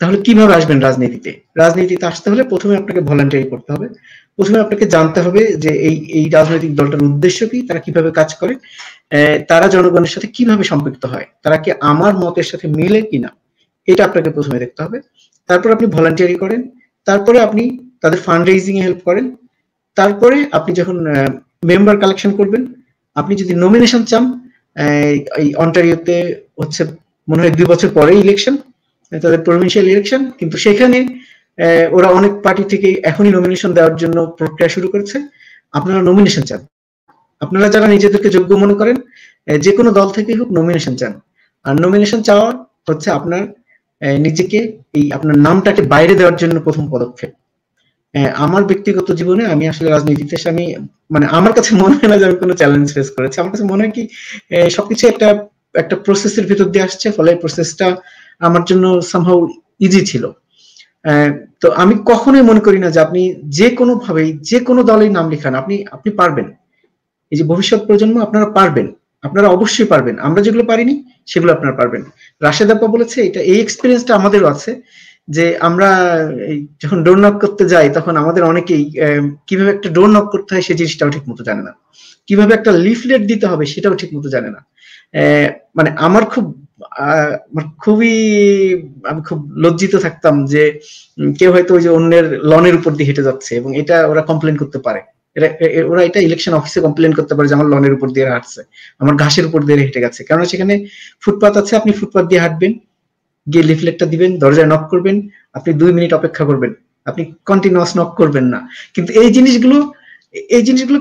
তাহলে কিভাবে আসবেন রাজনীতিতে? রাজনীতিতে আসতে হলে প্রথমে আপনাকে ভলান্টিয়ারি করতে হবে। প্রথমে আপনাকে জানতে হবে যে এই রাজনৈতিক দলটার উদ্দেশ্য কি, তারা কিভাবে কাজ করে, তারা জনগণের সাথে কিভাবে সম্পৃক্ত হয়, তারা কি আমার মতের সাথে মিলে কিনা, এটা আপনাকে প্রথমে দেখতে হবে। তারপর আপনি ভলান্টিয়ারি করেন, তারপরে আপনি তাদের ফান্ড রেইজিং এ হেল্প করেন, তারপরে আপনি যখন মেম্বার কালেকশন করবেন, আপনি যদি নমিনেশন চান, এই অন্টারিওতে হচ্ছে মনে হয় 2 বছর পরেই ইলেকশন, তাদের প্রভিন্সিয়াল ইলেকশন, কিন্তু সেখানে ওরা অনেক পার্টি থেকে এখনই নমিনেশন দেওয়ার জন্য প্রক্রিয়া শুরু করেছে। আপনারা নমিনেশন চান, আপনারা যারা নিজেদেরকে যোগ্য মনে করেন যে কোনো দল থেকে হোক নমিনেশন চান। আর নমিনেশন চাওয়া হচ্ছে আপনার নিজেকে এই আপনার নামটাকে বাইরে দেওয়ার জন্য প্রথম পদক্ষেপ। আমার ব্যক্তিগত জীবনে আমি আসলে রাজনীতিতে আমি মানে আমার কাছে মনে হয় না যে আমি কোনো চ্যালেঞ্জ ফেস করেছি। আমার কাছে মনে হয় কি সবকিছু একটা প্রসেসের ভিতর দিয়ে আসছে, ফলে প্রসেসটা আমার জন্য সামহাউ ইজি ছিল। তো আমি কখনোই মনে করি না যে আপনি যে কোনো ভাবেই যে কোনো দলের নাম লেখান আপনি পারবেন। এই যে ভবিষ্যৎ প্রজন্ম আপনারা পারবেন, আপনারা অবশ্যই পারবেন। আমরা যেগুলো পারিনি সেগুলো আপনারা পারবেন। রাশেদ আপা বলেছে এটা, এই এক্সপিরিয়েন্সটা আমাদেরও আছে যে আমরা যখন ডোর নক করতে যাই তখন আমাদের অনেকেই কিভাবে একটা ডোর নক করতে হয় সেই জিনিসটাও ঠিক মতো জানে না, কিভাবে একটা লিফলেট দিতে হবে সেটাও ঠিক মতো জানে না। মানে আমি খুব লজ্জিত থাকতাম যে কেউ হয়তো ওই যে অন্যের লনের উপর দিয়ে হেঁটে যাচ্ছে এবং এটা ওরা কমপ্লেন করতে পারে, ওরা এটা ইলেকশন অফিসে কমপ্লেন করতে পারে যে আমার লনের উপর দিয়ে হাঁটছে, আমার ঘাসের উপর দিয়ে হেঁটে গেছে, কারণ সেখানে ফুটপাথ আছে, আপনি ফুটপাথ দিয়ে হাঁটবেন, গিয়ে লিফলেটটা দিবেন, দরজায় নক করবেন, আপনি 2 মিনিট অপেক্ষা করবেন, আপনি কন্টিনিউয়াস নক করবেন না। কিন্তু এই জিনিসগুলো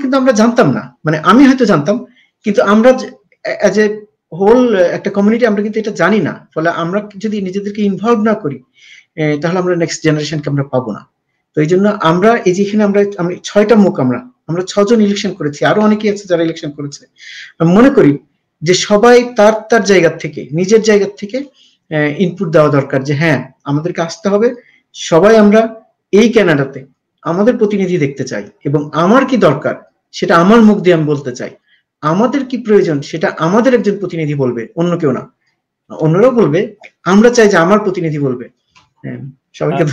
কিন্তু আমরা জানতাম না, মানে আমি হয়তো জানতাম কিন্তু আমরা অ্যাজ এ হোল একটা কমিউনিটি আমরা কিন্তু এটা জানি না। ফলে আমরা যদি নিজেদেরকে ইনভলভ না করি তাহলে আমরা নেক্সট জেনারেশনকে আমরা পাবো না। তো এই জন্য আমরা এই যে এখানে আমরা 6টা মুখ, আমরা 6 জন ইলেকশন করেছি, আরো অনেকেই আছে যারা ইলেকশন করেছে। আমি মনে করি যে সবাই তার জায়গা থেকে, নিজের জায়গা থেকে ইনপুট দেওয়া দরকার যে হ্যাঁ আমাদেরকে আসতে হবে, সবাই আমরা এই কানাডাতে আমাদের প্রতিনিধি দেখতে চাই এবং আমার কি দরকার সেটা আমার মুখ দিয়ে আমি বলতে চাই, আমাদের কি প্রয়োজন সেটা আমাদের একজন প্রতিনিধি বলবে, অন্য কেউ না। অন্যরাও বলবে, আমরা চাই যে আমার প্রতিনিধি বলবে। সবাইকে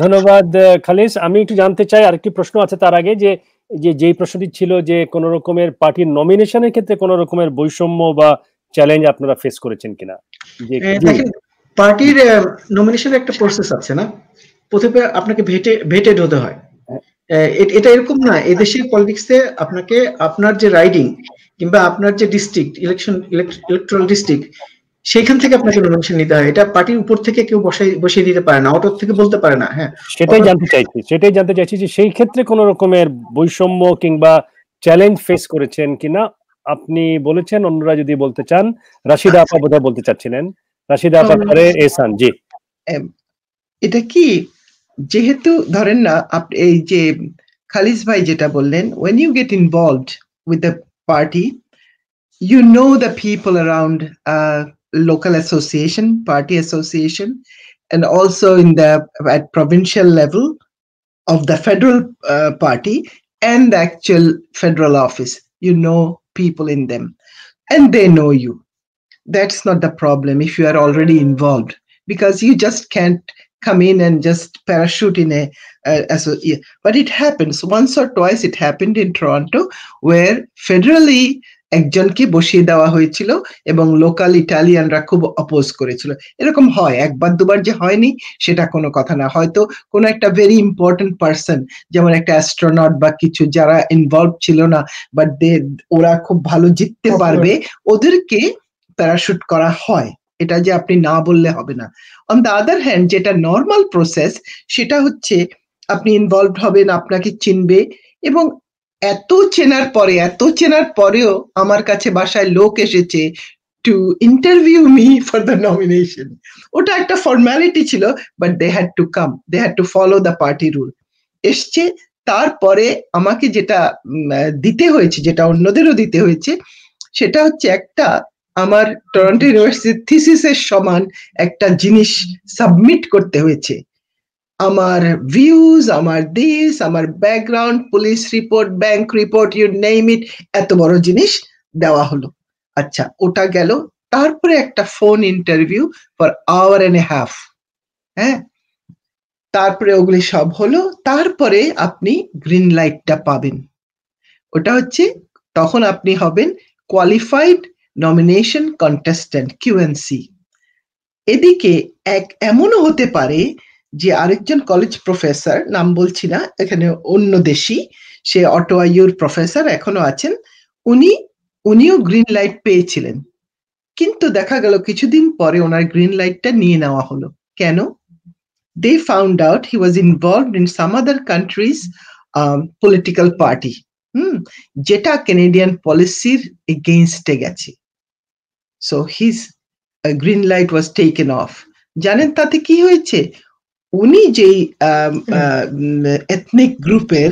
ধন্যবাদ খালিস। আমি একটু জানতে চাই, আরেকটি প্রশ্ন আছে তার আগে, যেই প্রশ্নটি ছিল যে কোন রকমের পার্টির নমিনেশনের ক্ষেত্রে কোন রকমের বৈষম্য বা চ্যালেঞ্জ আপনারা ফেস করেছেন কিনা?
পার্টির নমিনেশনের একটা প্রসেস আছে না, প্রথমে আপনাকে ভেটেড হতে হয়। এটা এরকম না, এদেশের পলিটিক্সে আপনাকে আপনার যে রাইডিং কিংবা আপনার যে ডিস্ট্রিক্ট ইলেকট্রাল ডিস্ট্রিক্ট সেখান থেকে আপনাকে নমিনেশন নিতে হয়। এটা পার্টির উপর থেকে কেউ বসিয়ে দিতে পারে না, অটো থেকে বলতে পারে না। হ্যাঁ,
সেটাই জানতে চাইছি যে সেই ক্ষেত্রে কোন রকমের বৈষম্য কিংবা চ্যালেঞ্জ ফেস করেছেন কিনা আপনি বলেছেন। অন্যরা যদি বলতে চান, রাশিদা আপা বোধহয় বলতে চাচ্ছিলেন। রাশিদা আপা পরে এহসান। জি,
এটা কি, যেহেতু ধরেন না আপনি এই যে খালিস ভাই যেটা বললেন, when you get involved with the party, you know the people around local association, party association, and also at provincial level of the federal party and the actual federal office. You know people in them and they know you. That's not the problem if you are already involved, because you just can't come in and just parachute in but it happens once or twice. It happened in Toronto where federally একজনকে বসিয়ে দেওয়া হয়েছিল এবং local ইটালিয়ানরা খুব oppose করেছিল। এরকম হয়, একবার দুবার যে হয়নি সেটা কোনো কথা না। হয়তো কোনো একটা ভেরি ইম্পর্টেন্ট পার্সন, যেমন একটা অ্যাস্ট্রোনট বা কিছু, যারা ইনভলভ ছিল না বাট ওরা খুব ভালো জিততে পারবে, ওদেরকে প্যারাশুট করা হয়। এটা যে আপনি না বললে হবে না। অন দ্য আদার হ্যান্ড, যেটা নর্মাল প্রসেস, সেটা হচ্ছে আপনি ইনভলভ হবেন, আপনাকে চিনবে, এবং এত চেনার পরেও আমার কাছে বাসায় লোক এসেছে to interview me for the nomination. ওটা একটা ফর্মালিটি ছিল, but they had to come, they had to follow the party rule. এসছে, তারপরে আমাকে যেটা দিতে হয়েছে, যেটা অন্যদেরও দিতে হয়েছে, সেটা হচ্ছে একটা আমার টরন্টো ইউনিভার্সিটির থিসিসের সমান একটা জিনিস সাবমিট করতে হয়েছে। আমার ভিউজ, আমার দিস, আমার background, police report, bank report, you name it, এত বড় জিনিস দেওয়া হলো। আচ্ছা, ওটা গেল। তারপরে একটা phone interview for hour and a half. হ্যাঁ, তারপরে ওগুলি সব হলো। তারপরে আপনি গ্রিন লাইটটা পাবেন। ওটা হচ্ছে তখন আপনি হবেন কোয়ালিফাইড নমিনেশন কন্টেস্ট্যান্ট, কিউএনসি। এদিকে এমনও হতে পারে যে আরেকজন কলেজ প্রফেসর, নাম বলছি না এখানে, অন্য দেশি, সে অটোয়া ইউর প্রফেসর এখনো আছেন, উনিও গ্রিন লাইট পেয়েছিলেন, কিন্তু দেখা গেল কিছুদিন পরে ওনার গ্রিন লাইটটা নিয়ে নেওয়া হলো। কেন? they found out he was involved in some other country's political party, যেটা Canadian policyর against এ গেছে। So his green light was taken off. জানেন তাতে কি হয়েছে? উনি যেই এথনিক গ্রুপের,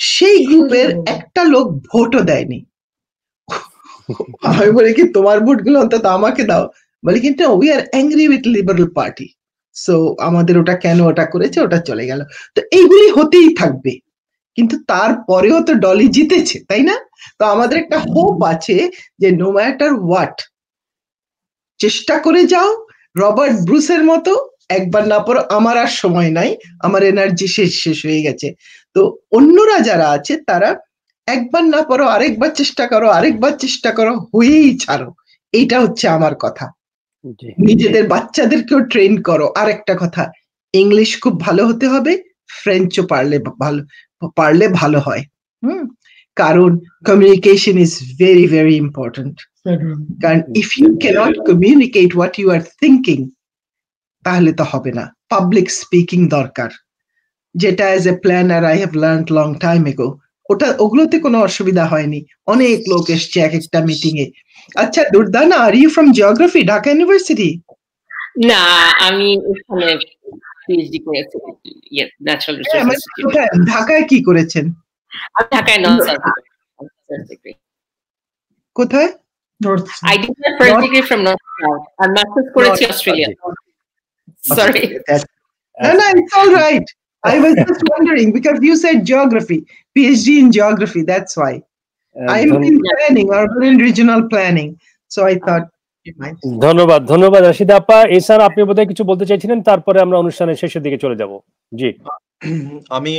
সেই গ্রুপের একটা লোক ভোটও দেয়নি। আমি বলি কি, তোমার ভোটগুলো অন্তত আমাকে দাও। বলে কিন্তু we are angry with Liberal Party, so আমাদের ওটা কেন ওটা করেছে, ওটা চলে গেল। তো এইগুলি হতেই থাকবে, কিন্তু তারপরেও তো ডলি জিতেছে, তাই না? তো আমাদের একটা হোপ আছে যে নো ম্যাটার হোয়াট, চেষ্টা করে যাও রবার্ট ব্রুসের মতো। একবার না পড়ো, আমার আর সময় নাই, আমার এনার্জি শেষ হয়ে গেছে। তো অন্যরা যারা আছে তারা একবার না পড়ো, আরেকবার চেষ্টা করো, আরেকবার চেষ্টা করো, হয়েই ছাড়ো। এইটা হচ্ছে আমার কথা। নিজেদের বাচ্চাদেরকেও ট্রেন করো। আর একটা কথা, ইংলিশ খুব ভালো হতে হবে, ফ্রেঞ্চও পারলে ভালো হয়। কারণ communication is very very important. কারণ if you cannot communicate what you are thinking, তাহলে তো হবে না। পাবলিক স্পিকিং দরকার, যেটা as a planner I have learned long time ago. ওগুলোতে কোনো অসুবিধা হয়নি, অনেক লোক এসছে এক একটা মিটিং এ। আচ্ছা Durdana, are you from geography, Dhaka university?
না, আমি এখানে পিএইচডি করেছি, ন্যাচারাল রিসোর্সেস।
ঢাকায় কি করেছেন?
আমি ঢাকায় নর্থ সাউথ ডিগ্রি।
কোথায়?
I did my first degree from North South and master's করেছি Australia. Sorry.
No, it's all right. I was just wondering because you said geography, PhD in geography, that's why. I'm in planning, urban and regional planning, so I thought you might.
ধন্যবাদ রাশিদা আপা। এছাড়া আপনি বোধহয় কিছু বলতে চাইছিলেন, তারপরে আমরা অনুষ্ঠানের শেষের দিকে চলে যাব। জি,
আমি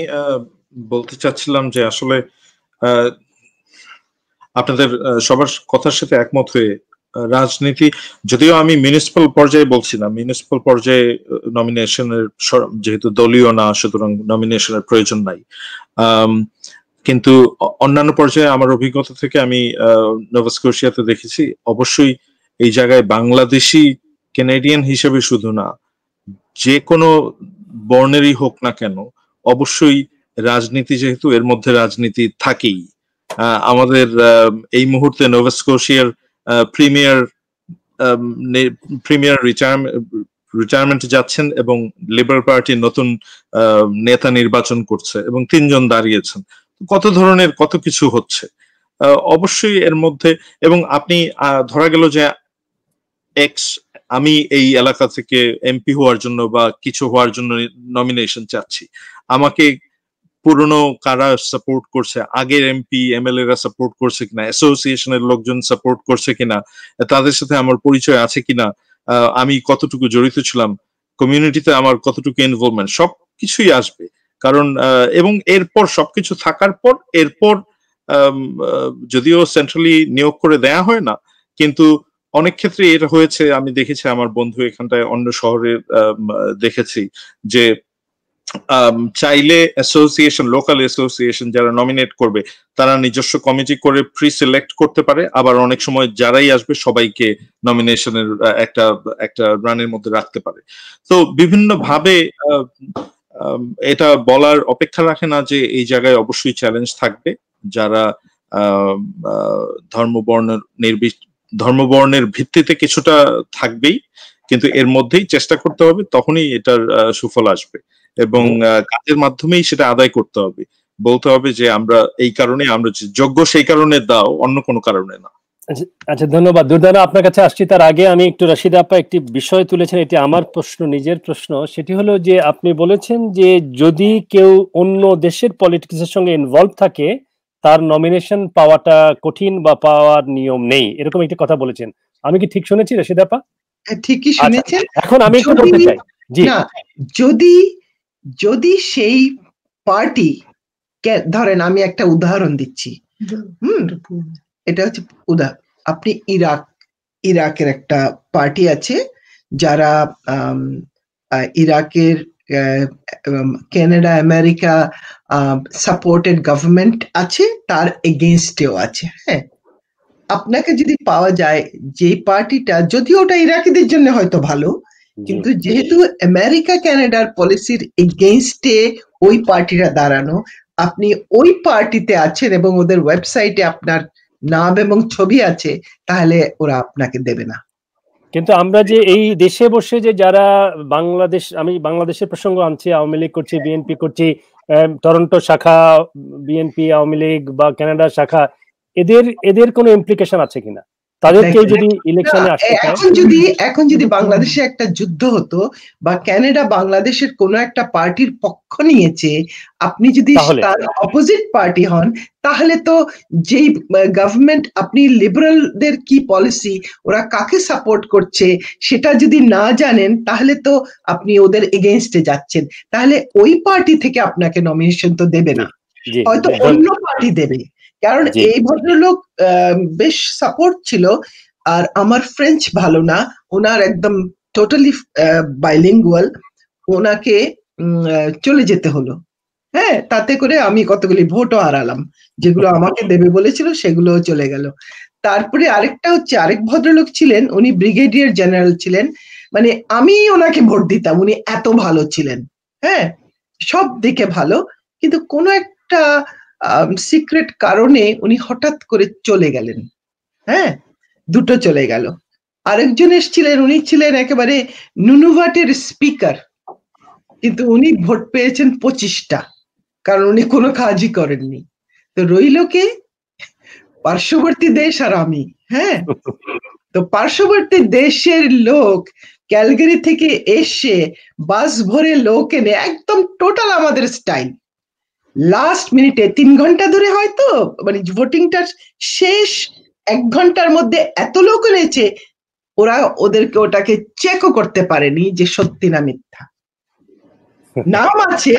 বলতে চাচ্ছিলাম যে আসলে আপনাদের সবার কথার সাথে একমত হয়ে রাজনীতি, যদিও আমি মিউনিসিপাল পর্যায়ে বলছি না, মিউনিসিপাল পর্যায়ে নমিনেশনের যেহেতু দলীয় না, সুতরাং নমিনেশনের প্রয়োজন নাই। কিন্তু অন্যান্য পর্যায়ে আমার অভিজ্ঞতা থেকে আমি নোভা স্কোশিয়াতে দেখেছি, অবশ্যই এই জায়গায় বাংলাদেশি ক্যানাডিয়ান হিসেবে শুধু না, যে কোনো বর্ণেরই হোক না কেন, অবশ্যই রাজনীতি, যেহেতু এর মধ্যে রাজনীতি থাকেই। আমাদের এই মুহূর্তে নোভা স্কোশিয়ার প্রিমিয়ার রিটায়ারমেন্টে যাচ্ছেন এবং লিবারেল পার্টির নতুন নেতা নির্বাচন করছে এবং 3 জন দাঁড়িয়েছেন। কত ধরনের কত কিছু হচ্ছে অবশ্যই এর মধ্যে। এবং আপনি ধরা গেল যে আমি এই এলাকা থেকে এমপি হওয়ার জন্য বা কিছু হওয়ার জন্য নমিনেশন চাচ্ছি, আমাকে পুরনো কারা সাপোর্ট করছে, আগের এমপি এমএলএ রা সাপোর্ট করছে কিনা, অ্যাসোসিয়েশনের লোকজন সাপোর্ট করছে কিনা, তাদের সাথে আমার পরিচয় আছে কিনা, আমি কতটুকু জড়িত ছিলাম, কমিউনিটিতে আমার কতটুকু ইনভলভমেন্ট, সবকিছুই আসবে। কারণ এবং এরপর সবকিছু থাকার পর এরপর যদিও সেন্ট্রালি নিয়োগ করে দেয়া হয় না, কিন্তু অনেক ক্ষেত্রে এটা হয়েছে, আমি দেখেছি আমার বন্ধু এখানটায় অন্য শহরে দেখেছি যে চাইলে অ্যাসোসিয়েশন, লোকাল অ্যাসোসিয়েশন যারা নমিনেট করবে তারা নিজস্ব কমিটি করে প্রি সিলেক্ট করতে পারে, আবার অনেক সময় যারাই আসবে সবাইকে নমিনেশনের একটা রানের মধ্যে রাখতে পারে। তো বিভিন্ন ভাবে এটা বলার অপেক্ষা রাখে না যে এই জায়গায় অবশ্যই চ্যালেঞ্জ থাকবে, যারা ধর্মবর্ণের ভিত্তিতে কিছুটা থাকবেই, কিন্তু এর মধ্যেই চেষ্টা করতে হবে, তখনই এটার সুফল আসবে এবং কাজের মাধ্যমেই সেটা আদায় করতে হবে। বলতে হবে যে আমরা এই কারণে, আমরা যোগ্য সেই কারণে দাও, অন্য কোনো কারণে না।
আচ্ছা, ধন্যবাদ। দুর্দানা, আপনার কাছে আসছি। তার আগে আমি একটু রাশিদা আপা একটি বিষয় তুলেছেন, এটি আমার প্রশ্ন, নিজের প্রশ্ন। সেটি হলো যে আপনি বলেছেন যে যদি কেউ অন্য দেশের পলিটিক্সের সঙ্গে ইনভলভ থাকে তার নমিনেশন পাওয়াটা কঠিন বা পাওয়ার নিয়ম নেই, এরকম একটি কথা বলেছেন। আমি কি ঠিক শুনেছি রাশিদা আপা?
ঠিকই শুনেছেন।
এখন আমি একটু বলতে চাই, জি,
যদি সেই পার্টি, ধরেন আমি একটা উদাহরণ দিচ্ছি, এটা হচ্ছে আপনি ইরাকের একটা পার্টি আছে যারা ইরাকের কানাডা আমেরিকা সাপোর্টেড গভর্নমেন্ট আছে, তার এগেইনস্টেও আছে। হ্যাঁ, আপনাকে যদি পাওয়া যায় যে পার্টিটা, যদিও ওটা ইরাকিদের জন্য হয়তো ভালো, কিন্তু যেহেতু আমেরিকা কানাডার পলিসির এগেইনস্টে ওই পার্টিটা দাঁড়ানো, আপনি ওই পার্টিতে আছেন এবং ওদের ওয়েবসাইটে আপনার নাম এবং ছবি আছে, তাহলে ওরা আপনাকে দেবে না।
কিন্তু আমরা যে এই দেশে বসে যে যারা বাংলাদেশ, আমি বাংলাদেশের প্রসঙ্গ আনছি, আওয়ামী লীগ করছি, বিএনপি করছি, টরন্টো শাখা বিএনপি, আওয়ামী লীগ বা কানাডা শাখা, এদের কোনো ইমপ্লিকেশন আছে কিনা? তাদেরকে যদি ইলেকশনে আসতে চায়,
এখন যদি বাংলাদেশে একটা যুদ্ধ হতো বা কানাডা বাংলাদেশের কোনো একটা পার্টির পক্ষ নিয়েছে, আপনি যদি তার অপোজিট পার্টি হন, তাহলে তো যেই গভর্নমেন্ট, আপনি লিবারেলদের কি পলিসি, ওরা কাকে সাপোর্ট করছে সেটা যদি না জানেন, তাহলে তো আপনি ওদের এগেইনস্টে যাচ্ছেন। তাহলে ওই পার্টি থেকে আপনাকে নমিনেশন তো দেবে না, হয়তো অন্য পার্টি দেবে। কারণ এই ভদ্রলোক বেশ সাপোর্ট ছিল, আর আমার ফ্রেঞ্চ ভালো না, ওনার একদম টোটালি বাইলিঙ্গুয়াল, ওনাকে চলে যেতে হলো। হ্যাঁ, তাতে করে আমি কতগুলি ভোটও হারালাম, যেগুলো আমাকে দেবে বলেছিল সেগুলো চলে গেল। তারপরে আরেকটা হচ্ছে, আরেক ভদ্রলোক ছিলেন, উনি ব্রিগেডিয়ার জেনারেল ছিলেন, মানে আমি ওনাকে ভোট দিতাম, উনি এত ভালো ছিলেন, হ্যাঁ সব দিকে ভালো, কিন্তু কোনো একটা সিক্রেট কারণে উনি হঠাৎ করে চলে গেলেন। হ্যাঁ, দুটো চলে গেল। আরেকজন এসেছিলেন, উনি ছিলেন একেবারে নুনুভাটের স্পিকার, কিন্তু উনি ভোট পেয়েছেন 25টা, কারণ উনি কোনো কাজই করেননি। তো রইল কে? পার্শ্ববর্তী দেশ আর আমি। হ্যাঁ, তো পার্শ্ববর্তী দেশের লোক ক্যালগারি থেকে এসে বাস ভরে লোক এনে, একদম টোটাল আমাদের স্টাইল, লাস্ট মিনিটে 3 ঘন্টা ধরে হয়তো, মানে ভোটিংটা শেষ 1 ঘন্টার মধ্যে এত লোক এনেছে, ওরা ওদেরকে ওটাকে চেকও করতে পারেনি যে সত্যি না মিথ্যা, নাম আছে।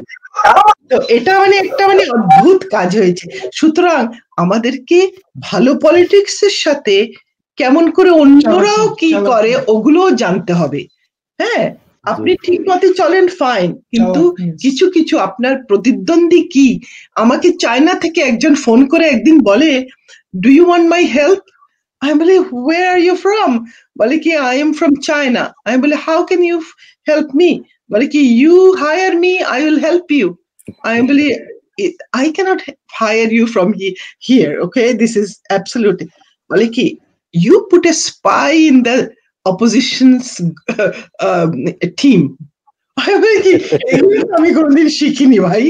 তো এটা মানে একটা মানে অদ্ভুত কাজ হয়েছে। সুতরাং আমাদেরকে ভালো পলিটিক্স এর সাথে কেমন করে অন্যরাও কি করে ওগুলোও জানতে হবে। হ্যাঁ, আপনি ঠিক মতো চলেন ফাইন, কিন্তু কিছু কিছু আপনার প্রতিদ্বন্দ্বী কি, আমাকে চায়না থেকে একজন ফোন করে একদিন বলে, do you want my help? আমি বলি, ওয়্যার আর ইউ ফ্রম? বলে কি, আই এম ফ্রম চায়না। আমি বলি, how can you help me? বলে কি, you hire me, I will help you. I believe I cannot hire you from here. Okay, this is absolutely. Maliki, you put a spy in the opposition's team. আমি কোনোদিন শিখিনি ভাই,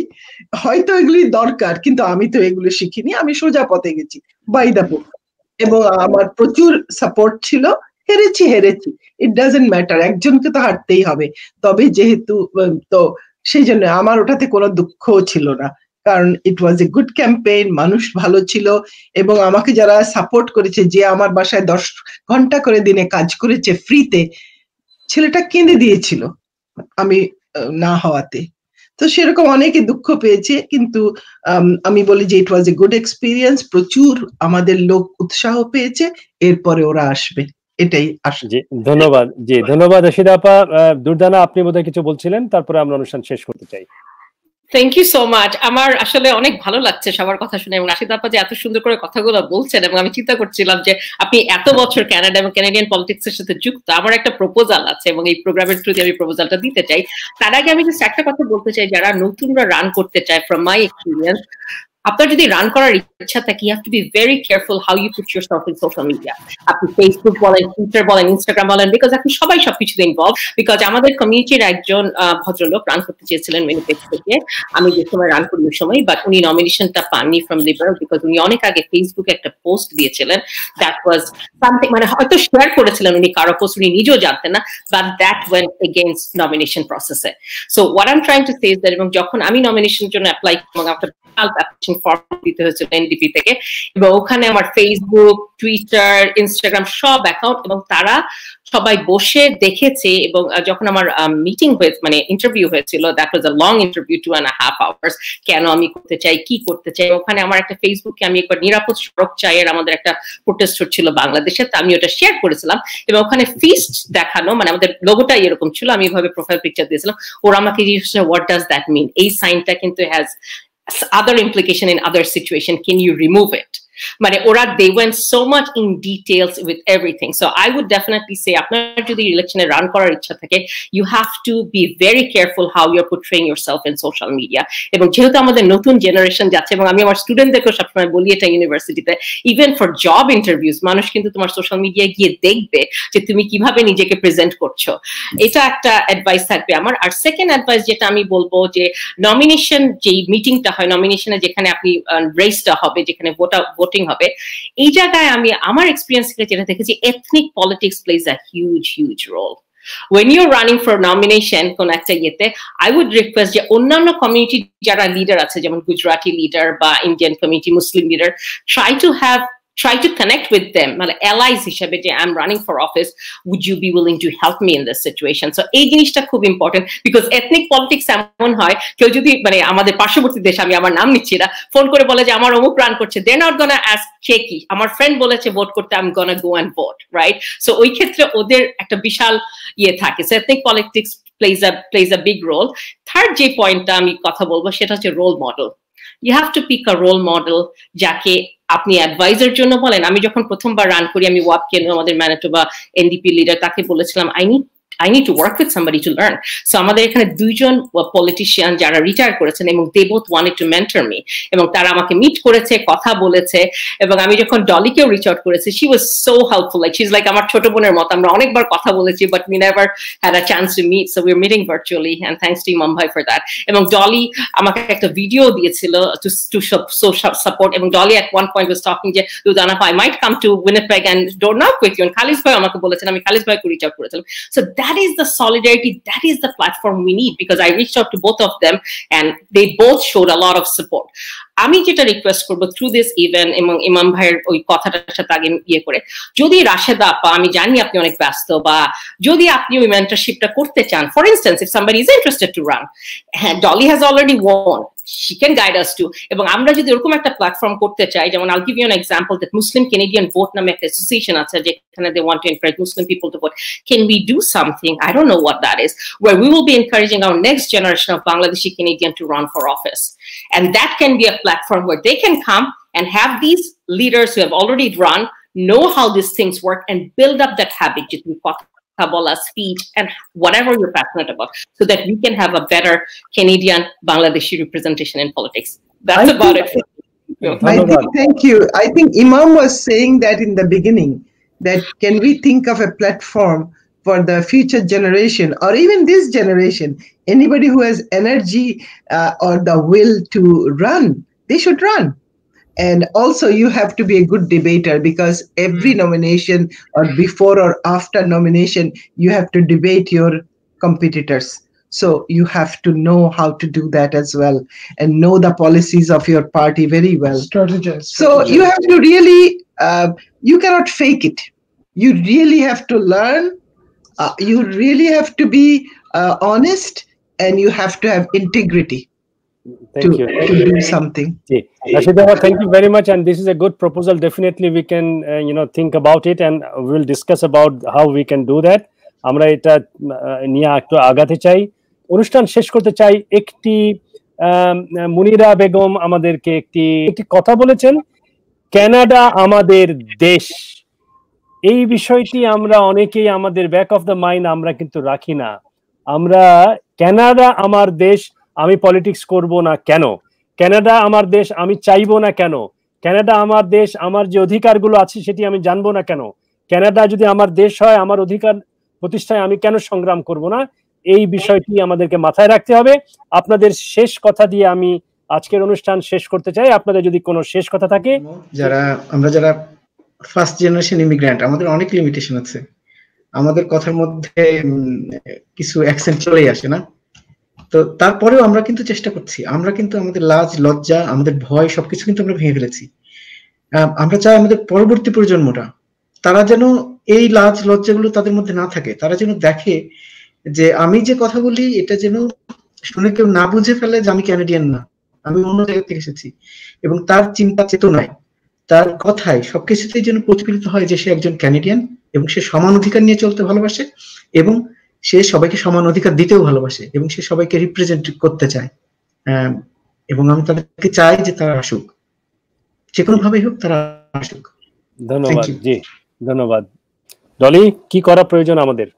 হয়তো এগুলি দরকার, কিন্তু আমি তো এগুলো শিখিনি, আমি সোজা পথে গেছি বাই দা বুক, এবং আমার প্রচুর সাপোর্ট ছিল। হেরেছি, ইট ডাজন্ট ম্যাটার, একজনকে তো হারতেই হবে। তবে যেহেতু তো সেই জন্য আমার ওটাতে কোনো দুঃখ ছিল না, কারণ ইট ওয়াজ এ গুড ক্যাম্পেইন, মানুষ ভালো ছিল, এবং আমাকে যারা সাপোর্ট করেছে, যে আমার বাসায় 10 ঘন্টা করে দিনে কাজ করেছে ফ্রিতে, ছেলেটা কেঁদে দিয়েছিল আমি না হওয়াতে। তো সেরকম অনেকে দুঃখ পেয়েছে, কিন্তু আমি বলি যে ইট ওয়াজ এ গুড এক্সপিরিয়েন্স, প্রচুর আমাদের লোক উৎসাহ পেয়েছে, এরপরে ওরা আসবে, এটাই আশা।
জি ধন্যবাদ। জি ধন্যবাদ রশিদা আপা। দুর্দানা, আপনি বোধহয় কিছু বলছিলেন, তারপরে আমরা অনুষ্ঠান শেষ করতে চাই।
Thank you so much. আমার আসলে অনেক ভালো লাগছে সবার কথা শুনে, এবং রাশিদ আপা যে এত সুন্দর করে কথাগুলো বলছেন, এবং আমি চিন্তা করছিলাম যে আপনি এত বছর কানাডা এবং ক্যানাডিয়ান পলিটিক্স এর সাথে যুক্ত। আমার একটা প্রপোজাল আছে, এবং এই প্রোগ্রামের থ্রুতে আমি প্রপোজালটা দিতে চাই। তার আগে আমি জাস্ট একটা কথা বলতে চাই, যারা নতুনরা রান করতে চায়, ফ্রম মাই এক্সপিরিয়েন্স, আপনার যদি রান করার ইচ্ছা থাকে, you have to be very careful how you put yourself in social media. আপনি ফেসবুক বলেন, টুইটার বলেন, ইনস্টাগ্রাম বলেন, বিকজ আপনি সবাই সবকিছুতে ইনভলভ। বিকজ আমাদের কমিউনিটির একজন ভদ্রলোক রান করতে চেয়েছিলেন উইনিপেগ থেকে, আমি যে সময় রান করি ওই সময়, বাট উনি নমিনেশনটা পাননি ফ্রম লিবারেল, বিকজ উনি অনেক আগে ফেসবুকে একটা পোস্ট দিয়েছিলেন, দ্যাট ওয়াজ সামথিং, মানে হয়তো শেয়ার করেছিলেন উনি কারো পোস্ট, উনি নিজেও জানতেন না, but that went against nomination প্রসেসে। So what I am trying to say is that, এবং যখন আমি নমিনেশনের জন্য অ্যাপ্লাই, এবং একটা অ্যাপ্লিকেশন ফর্ম দিতে হয়েছিল এনডিপি থেকে, এবং ওখানে আমার ফেসবুক, টুইটার, ইনস্টাগ্রাম সব অ্যাকাউন্ট, এবং তারা সবাই বসে দেখেছে। এবং যখন আমার মিটিং হয়েছে, মানে ইন্টারভিউ হয়েছিল, that was a long interview, 2.5 hours, কেন আমি করতে চাই, কি করতে চাই। ওখানে আমার একটা ফেসবুকে আমি একবার নিরাপদ সড়ক চাইয়ের আমাদের একটা প্রোটেস্ট হচ্ছিল বাংলাদেশে, তা আমি ওটা শেয়ার করেছিলাম, এবং ওখানে ফিস্ট দেখানো, মানে আমাদের লোগোটাই এরকম ছিল, আমি এভাবে প্রোফাইল পিকচার দিয়েছিলাম। ওরা আমাকে জিজ্ঞেস করছে, হোয়াট ডাজ দ্যাট মিন? এই সাইনটা কিন্তু has other implication in other situation, can you remove it? মানে ওরা they went so much in details with everything. So I would definitely say আপনার যদি ইলেকশনে রান করার ইচ্ছা থাকে, you have to be very careful how you're portraying yourself in social media. এবং যেহেতু আমাদের নতুন জেনারেশন যাচ্ছে, এবং আমি আমার স্টুডেন্টদেরকেও সবসময় বলি এটা ইউনিভার্সিটিতে, ইভেন ফর জব ইন্টারভিউজ মানুষ কিন্তু তোমার সোশ্যাল মিডিয়ায় গিয়ে দেখবে যে তুমি কিভাবে নিজেকে প্রেজেন্ট করছো। এটা একটা অ্যাডভাইস থাকবে আমার। আর সেকেন্ড অ্যাডভাইস যেটা আমি বলবো, যে নমিনেশন যেই মিটিংটা হয়, নমিনেশনে যেখানে আপনি রেসটা হবে, যেখানে ভোটিং হবে, এই জায়গায় আমি আমার এক্সপিরিয়েন্স থেকে যেটা দেখেছি, ethnic politics plays a huge role. When you're running for nomination কোন একটা ইয়েতে, I would request যে অন্যান্য কমিউনিটি যারা লিডার আছে, যেমন গুজরাটি লিডার বা Indian community, Muslim leader, try to connect with them, মানে allies হিসেবে, যে I'm running for office, would you be willing to help me in this situation? So এই জিনিসটা খুব ইম্পর্টেন্ট, বিকজ এথনিক পলিটিক্স এমন হয়, কেউ যদি মানে আমাদের পার্শ্ববর্তী দেশ, আমি আমার নাম নিচ্ছি না, ফোন করে বলে যে আমার অমুক রান করছে, they're not gonna ask কে কি, আমার ফ্রেন্ড বলেছে ভোট করতে, I'm gonna go and vote, right? So ওই ক্ষেত্রে ওদের একটা বিশাল ইয়ে থাকে। So ethnic politics plays a big role. Third যে পয়েন্টটা আমি কথা বলবো সেটা হচ্ছে role model. You have to pick a role model যাকে আপনি অ্যাডভাইজার জন্য বলেন। আমি যখন প্রথমবার রান করি, আমি ওয়াব কেন আমাদের ম্যানিটোবা এনডিপি লিডার, তাকে বলেছিলাম I need to work with somebody to learn. So আমাদের এখানে দুইজন পলিটিশিয়ান যারা রিটায়ার করেছেন, এবং they both wanted to mentor me, এবং তারা আমাকে মিট করেছে, কথা বলেছে, এবং আমি যখন ডলিকেও রিচ আউট করেছি, she was so helpful, like she's like আমার ছোট বোনের মতো। আমরা অনেকবার কথা বলেছি, but we never had a chance to meet, so we're meeting virtually, and thanks to Imam Bhai for that. এবং ডলি আমাকে একটা ভিডিও দিয়েছিল to show support, এবং Dolly at one point was talking যে Durdana, I might come to Winnipeg and door knock with you, and খালিস ভাই আমাকে বলেছেন, আমি খালিস ভাইকে রিচ আউট করেছিলাম। So that is the solidarity, that is the platform we need, because I reached out to both of them and they both showed a lot of support. আমি যেটা request করবো through this event, এবং ইমাম ভাইয়ের ওই কথাটার সাথে আগে ইয়ে করে, যদি রাশেদা আপা, আমি জানি আপনি অনেক ব্যস্ত, বা যদি আপনি ওই মেন্টরশিপটা করতে চান, for instance if somebody is interested to run, Dolly has already won, she can guide us to, এবং আমরা যদি এরকম একটা প্ল্যাটফর্ম করতে চাই, যেমন I'll give you an example that Muslim Canadian Vote নামে একটা অ্যাসোসিয়েশন আছে, যেখানে they want to encourage Muslim people to vote. Can we do something, I don't know what that is, where we will be encouraging our next generation of Bangladeshi Canadian to run for office, and that can be a platform where they can come and have these leaders who have already run, know how these things work, and build up that habit, Kabbalah, speech, and whatever you're passionate about, so that we can have a better Canadian Bangladeshi representation in politics. That's about it.
Thank you. I think Imam was saying that in the beginning, that can we think of a platform for the future generation, or even this generation, anybody who has energy or the will to run, they should run. And also you have to be a good debater, because every nomination, or before or after nomination, you have to debate your competitors. So you have to know how to do that as well, and know the policies of your party very well.
Strategize.
So you have to really, you cannot fake it. You really have to learn. You really have to be honest, and you have to have integrity.
Thank you.
To do something.
Rashida, thank you very much, and this is a good proposal. Definitely we can think about it, and we'll discuss about how we can do that. আমরা এটা নিয়ে একটু আগাতে চাই। অনুষ্ঠান শেষ করতে চাই। একটি মুনিরা বেগম আমাদেরকে একটি কথা বলেছেন, কানাডা আমাদের দেশ। এই বিষয়টি আমরা অনেকেই আমাদের ব্যাক অফ দ্য মাইন্ড আমরা কিন্তু রাখি না। আমরা কানাডা আমার দেশ, আমি পলিটিক্স করব না কেন? কানাডা আমার দেশ, আমি চাইবো না কেন? কানাডা আমার দেশ, আমার যে অধিকারগুলো আছে সেটি আমি জানবো না কেন? কানাডা যদি আমার দেশ হয়, আমার অধিকার প্রতিষ্ঠায় আমি কেন সংগ্রাম করব না? এই বিষয়টি আমাদেরকে মাথায় রাখতে হবে। আপনাদের শেষ কথা দিয়ে আমি আজকের অনুষ্ঠান শেষ করতে চাই। আপনাদের যদি কোনো শেষ কথা থাকে।
আমরা যারা ফার্স্ট জেনারেশন ইমিগ্রেন্ট, আমাদের অনেক লিমিটেশন আছে। আমাদের কথার মধ্যে কিছু অ্যাকসেন্ট চলেই আসে না, তো তারপরেও আমরা কিন্তু চেষ্টা করছি। আমরা কিন্তু আমাদের লাজ, লজ্জা, আমাদের ভয় সবকিছু কিন্তু আমরা ভেঙে ফেলেছি। আমরা চাই আমাদের পরবর্তী প্রজন্মটা, তারা যেন এই লাজ লজ্জাগুলো তাদের মধ্যে না থাকে। তারা যেন দেখে যে আমি যে কথা বলি এটা যেন শুনে কেউ না বুঝে ফেলে যে আমি ক্যানাডিয়ান না, আমি অন্য জায়গা থেকে এসেছি, এবং তার চিন্তা চেতনায়, তার কথায় সবকিছুতেই যেন প্রতিফলিত হয় যে সে একজন ক্যানাডিয়ান, এবং সে সমান অধিকার নিয়ে চলতে ভালোবাসে, এবং সে সবাইকে সমান অধিকার দিতেও ভালোবাসে, এবং সে সবাইকে রিপ্রেজেন্ট করতে চায়। এবং আমি তাদেরকে চাই যে তারা আসুক। যে কোনো ভাবেই হোক তারা আসুক।
ধন্যবাদ। জি ধন্যবাদ। ডলি, কি করা প্রয়োজন আমাদের?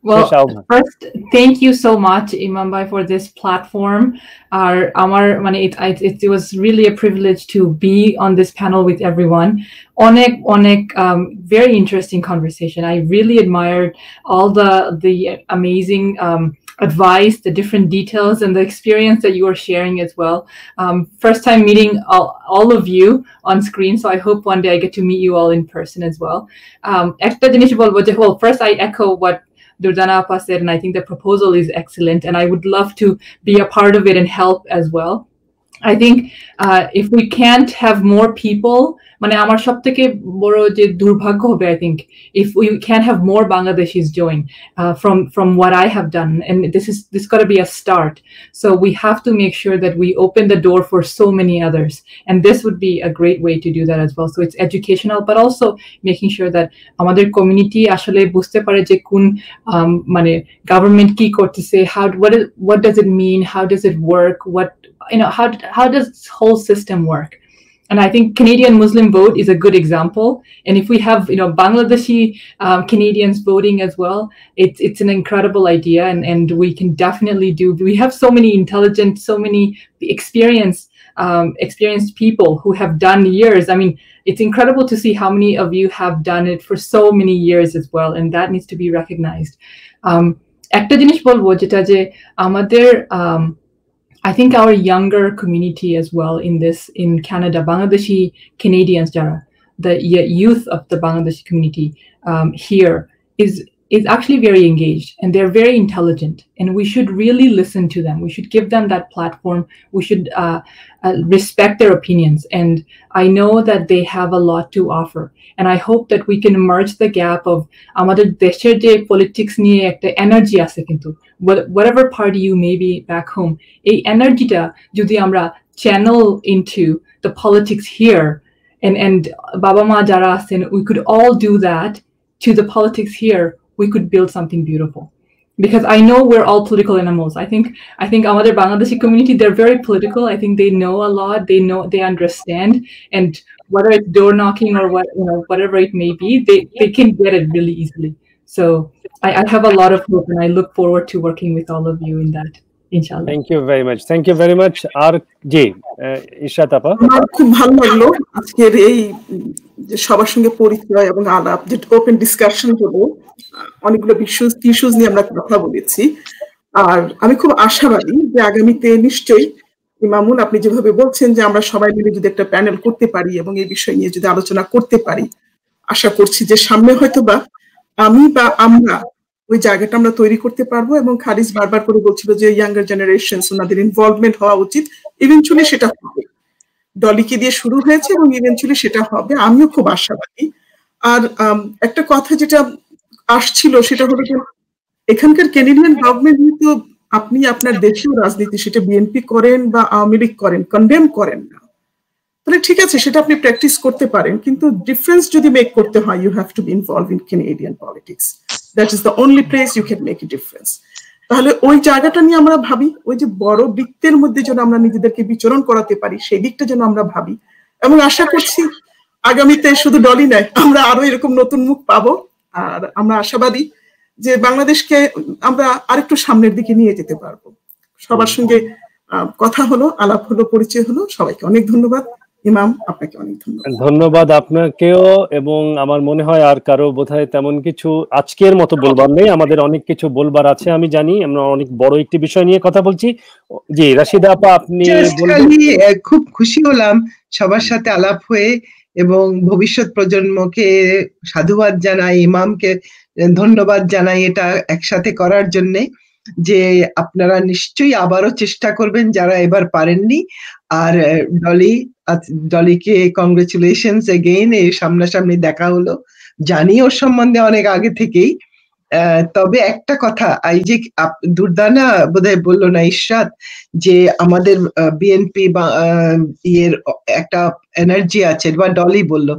Well, first, thank you so much, Imam Bhai, for this platform. It was really a privilege to be on this panel with everyone. Very interesting conversation. I really admired all the amazing advice, the different details, and the experience that you are sharing as well. First time meeting all of you on screen, so I hope one day I get to meet you all in person as well. First I echo what Durdana Appa said, and I think the proposal is excellent, and I would love to be a part of it and help as well. I think if we can't have more people, মানে আমার সবথেকে বড় যে দুর্ভাগ্য হবে, I think, if we can't have more Bangladeshis join from what I have done, and this got to be a start. So we have to make sure that we open the door for so many others, and this would be a great way to do that as well. So it's educational, but also making sure that আমাদের community আসলে বুঝতে পারে যে কোন মানে government কি করতেছে, what does it mean, how does it work, how does this whole system work. And I think Canadian Muslim vote is a good example. And if we have, Bangladeshi Canadians voting as well, it's an incredible idea. And we can definitely we have so many intelligent, so many experienced people who have done years. I mean, it's incredible to see how many of you have done it for so many years as well. And that needs to be recognized. Ekta jinish bolbo jeta je amader I think our younger community as well in Canada, Bangladeshi Canadians, the youth of the Bangladeshi community here is actually very engaged, and they're very intelligent, and we should really listen to them. We should give them that platform. We should respect their opinions, and I know that they have a lot to offer, and I hope that we can merge the gap of amader desher je politics niye ekta energy ache kintu whatever party you may be back home, ei energy ta jodi amra channel into the politics here, and baba ma jara achen, we could all do that to the politics here. We could build something beautiful, because I know we're all political animals. I think amader Bangladeshi community, they're very political. I think they know a lot. They understand, and whether it's door knocking or whatever it may be, they can get it really easily. So I have a lot of hope, and I look forward to working with all of you in that. Inshallah.
Thank you very much. আর জি ইশরাত আপা,
আমার খুব ভালো লাগলো আজকের এই যে সবার সঙ্গে পরিচয় এবং আলাপ, যে ওপেন ডিসকাশন হলো, অনেকগুলো ইস্যুস নিয়ে আমরা কথা বলেছি। আর আমি খুব আশাবাদী যে আগামীতে নিশ্চয়ই ইমামুল, আপনি যেভাবে বলছেন যে আমরা সবাই মিলে যদি একটা প্যানেল করতে পারি এবং এই বিষয় নিয়ে যদি আলোচনা করতে পারি, আশা করছি যে সামনে হয়তোবা আমি বা আমরা ওই জায়গাটা আমরা তৈরি করতে পারবো। এবং খারিজ বারবার করে বলছিল যে ইয়াঙ্গার জেনারেশন, ওনাদের ইনভলভমেন্ট হওয়া উচিত। ইভেনচুয়ালি সেটা হবে, ডলিকে দিয়ে শুরু হয়েছে এবং ইভেনচুয়ালি সেটা হবে, আমিও খুব আশাবাদী। আর একটা কথা যেটা আসছিল সেটা হলো যে এখানকার ক্যানাডিয়ান গভর্নমেন্ট তো আপনি আপনার দেশেও রাজনীতি, সেটা বিএনপি করেন বা আওয়ামী লীগ করেন, কন্ডেম করেন না, তাহলে ঠিক আছে, সেটা আপনি প্র্যাকটিস করতে পারেন, কিন্তু ডিফারেন্স যদি মেক করতে হয়, you have to be involve in Canadian politics. That is the only place you can make a difference. তাহলে ওই জায়গাটা নিয়ে আমরা ভাবি, ওই যে বড় বৃত্তের মধ্যে যেন আমরা নিজেদেরকে বিচরণ করাতে পারি, সেই দিকটা যেন আমরা ভাবি। এবং আশা করছি আগামীতে শুধু ডলি নয়, আমরা আরো এরকম নতুন মুখ পাবো। আর আমরা আশাবাদী যে বাংলাদেশকে আমরা আরেকটু সামনের দিকে নিয়ে যেতে পারবো। সবার সঙ্গে কথা হলো, আলাপ হলো, পরিচয় হলো। সবাইকে অনেক ধন্যবাদ। ইমাম, আপনাকে অনেক
ধন্যবাদ। আপনাকেও। এবং আমার মনে হয় আর কারো বোধহয় তেমন কিছু আজকের মতো বলবার নেই, আমাদের অনেক কিছু বলবার আছে। আমি জানি আমরা অনেক বড় একটি বিষয় নিয়ে কথা বলছি। জি রাশিদা আপা, আপনি
খুব খুশি হলাম সবার সাথে আলাপ হয়ে, এবং ভবিষ্যৎ প্রজন্মকে সাধুবাদ জানাই, ইমামকে ধন্যবাদ জানাই এটা একসাথে করার জন্য। যে আপনারা নিশ্চয়ই আবারও চেষ্টা করবেন যারা এবার পারেননি। আর ডলিকে কংগ্রেচুলেশনস এগেইন, এই সামনাসামনি দেখা হলো, জানি ওর সম্বন্ধে অনেক আগে থেকেই। তবে একটা কথা, এই যে দুর্দানা বোধহয় বললো না ইশরাত, যে আমাদের বিএনপি বা ইয়ের একটা এনার্জি আছে, বা ডলি বলল,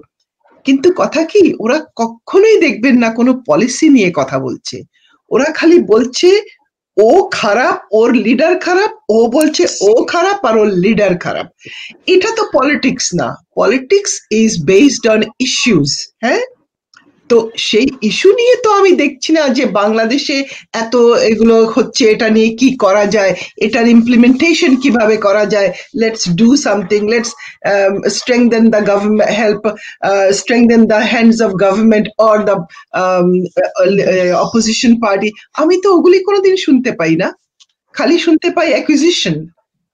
কিন্তু কথা কি, ওরা কখনোই দেখবেন না কোনো পলিসি নিয়ে কথা বলছে, ওরা খালি বলছে ও খারাপ, ওর লিডার খারাপ, ও বলছে ও খারাপ আর ওর লিডার খারাপ। এটা তো পলিটিক্স না, politics is based on issues. হ্যাঁ, তো সেই ইস্যু নিয়ে তো আমি দেখছি না যে বাংলাদেশে এত এগুলো হচ্ছে, এটা নিয়ে কি করা যায়, এটার ইমপ্লিমেন্টেশন কিভাবে করা যায়, let's do something, let's strengthen the government, help strengthen the hands of government or the opposition party. আমি তো ওগুলি কোনোদিন শুনতে পাই না, খালি শুনতে পাই acquisition.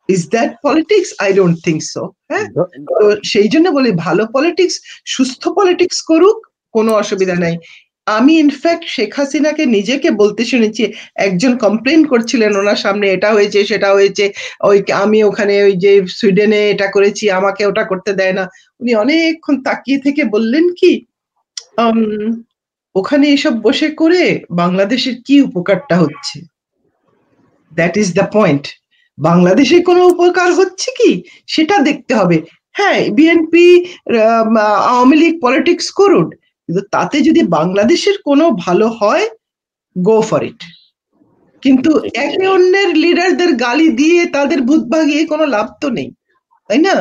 Is that politics? I don't think so. হ্যাঁ, তো সেই জন্য বলি ভালো পলিটিক্স, সুস্থ পলিটিক্স করুক, কোনো অসুবিধা নাই। আমি ইনফ্যাক্ট শেখ হাসিনাকে নিজেকে বলতে শুনেছি, একজন কমপ্লেন করছিলেন ওনার সামনে, এটা হয়েছে সেটা হয়েছে, ওই আমি ওখানে ওই যে সুইডেনে এটা করেছি, আমাকে ওটা করতে দেয় না। উনি অনেকক্ষণ তাকিয়ে থেকে বললেন কি, ওখানে এসব বসে করে বাংলাদেশের কি উপকারটা হচ্ছে, দ্যাট ইজ দ্য পয়েন্ট। বাংলাদেশে কোনো উপকার হচ্ছে কি সেটা দেখতে হবে। হ্যাঁ, বিএনপি আওয়ামী লীগ পলিটিক্স করুন, কিন্তু তাতে যদি বাংলাদেশের কোনো ভালো হয়, গো ফর ইট। কিন্তু একে অন্যের লিডারদের গালি দিয়ে তাদের ভূত ভাগিয়ে কোনো লাভ তো নেই, তাই না?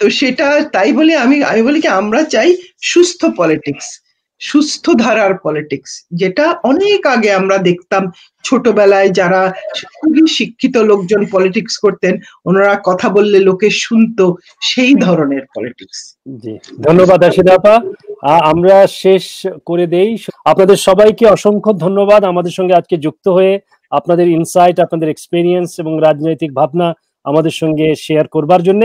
তো সেটা তাই বলে আমি বলি কি, আমরা চাই সুস্থ পলিটিক্স, সুস্থ ধারার পলিটিক্স, যেটা অনেক আগে আমরা দেখতাম ছোটবেলায় যারা খুবই শিক্ষিত লোকজন পলিটিক্স করতেন, ওনারা কথা বললে লোকে শুনতো, সেই ধরনের পলিটিক্স।
জি, ধন্যবাদ রাশিদা আপা। আমরা শেষ করে দেই। আপনাদের সবাইকে অসংখ্য ধন্যবাদ আমাদের সঙ্গে আজকে যুক্ত হয়ে, আপনাদের ইনসাইট, আপনাদের এক্সপেরিয়েন্স এবং রাজনৈতিক ভাবনা আমাদের সঙ্গে শেয়ার করবার জন্য।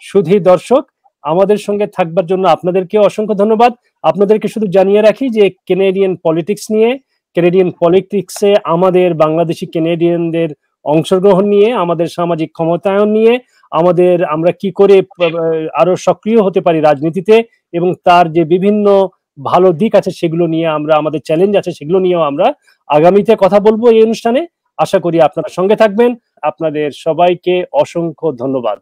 শুধু দর্শক, আমাদের সঙ্গে থাকবার জন্য আপনাদেরকে অসংখ্য ধন্যবাদ। আপনাদেরকে শুধু জানিয়ে রাখি যে কেনেডিয়ান পলিটিক্স নিয়ে, কেনেডিয়ান পলিটিক্সে আমাদের বাংলাদেশি কেনেডিয়ানদের অংশগ্রহণ নিয়ে, আমাদের সামাজিক ক্ষমতায়ন নিয়ে, আমরা কি করে আরো সক্রিয় হতে পারি রাজনীতিতে, এবং তার যে বিভিন্ন ভালো দিক আছে সেগুলো নিয়ে আমরা, আমাদের চ্যালেঞ্জ আছে সেগুলো নিয়েও আমরা আগামীতে কথা বলবো এই অনুষ্ঠানে। আশা করি আপনারা সঙ্গে থাকবেন। আপনাদের সবাইকে অসংখ্য ধন্যবাদ।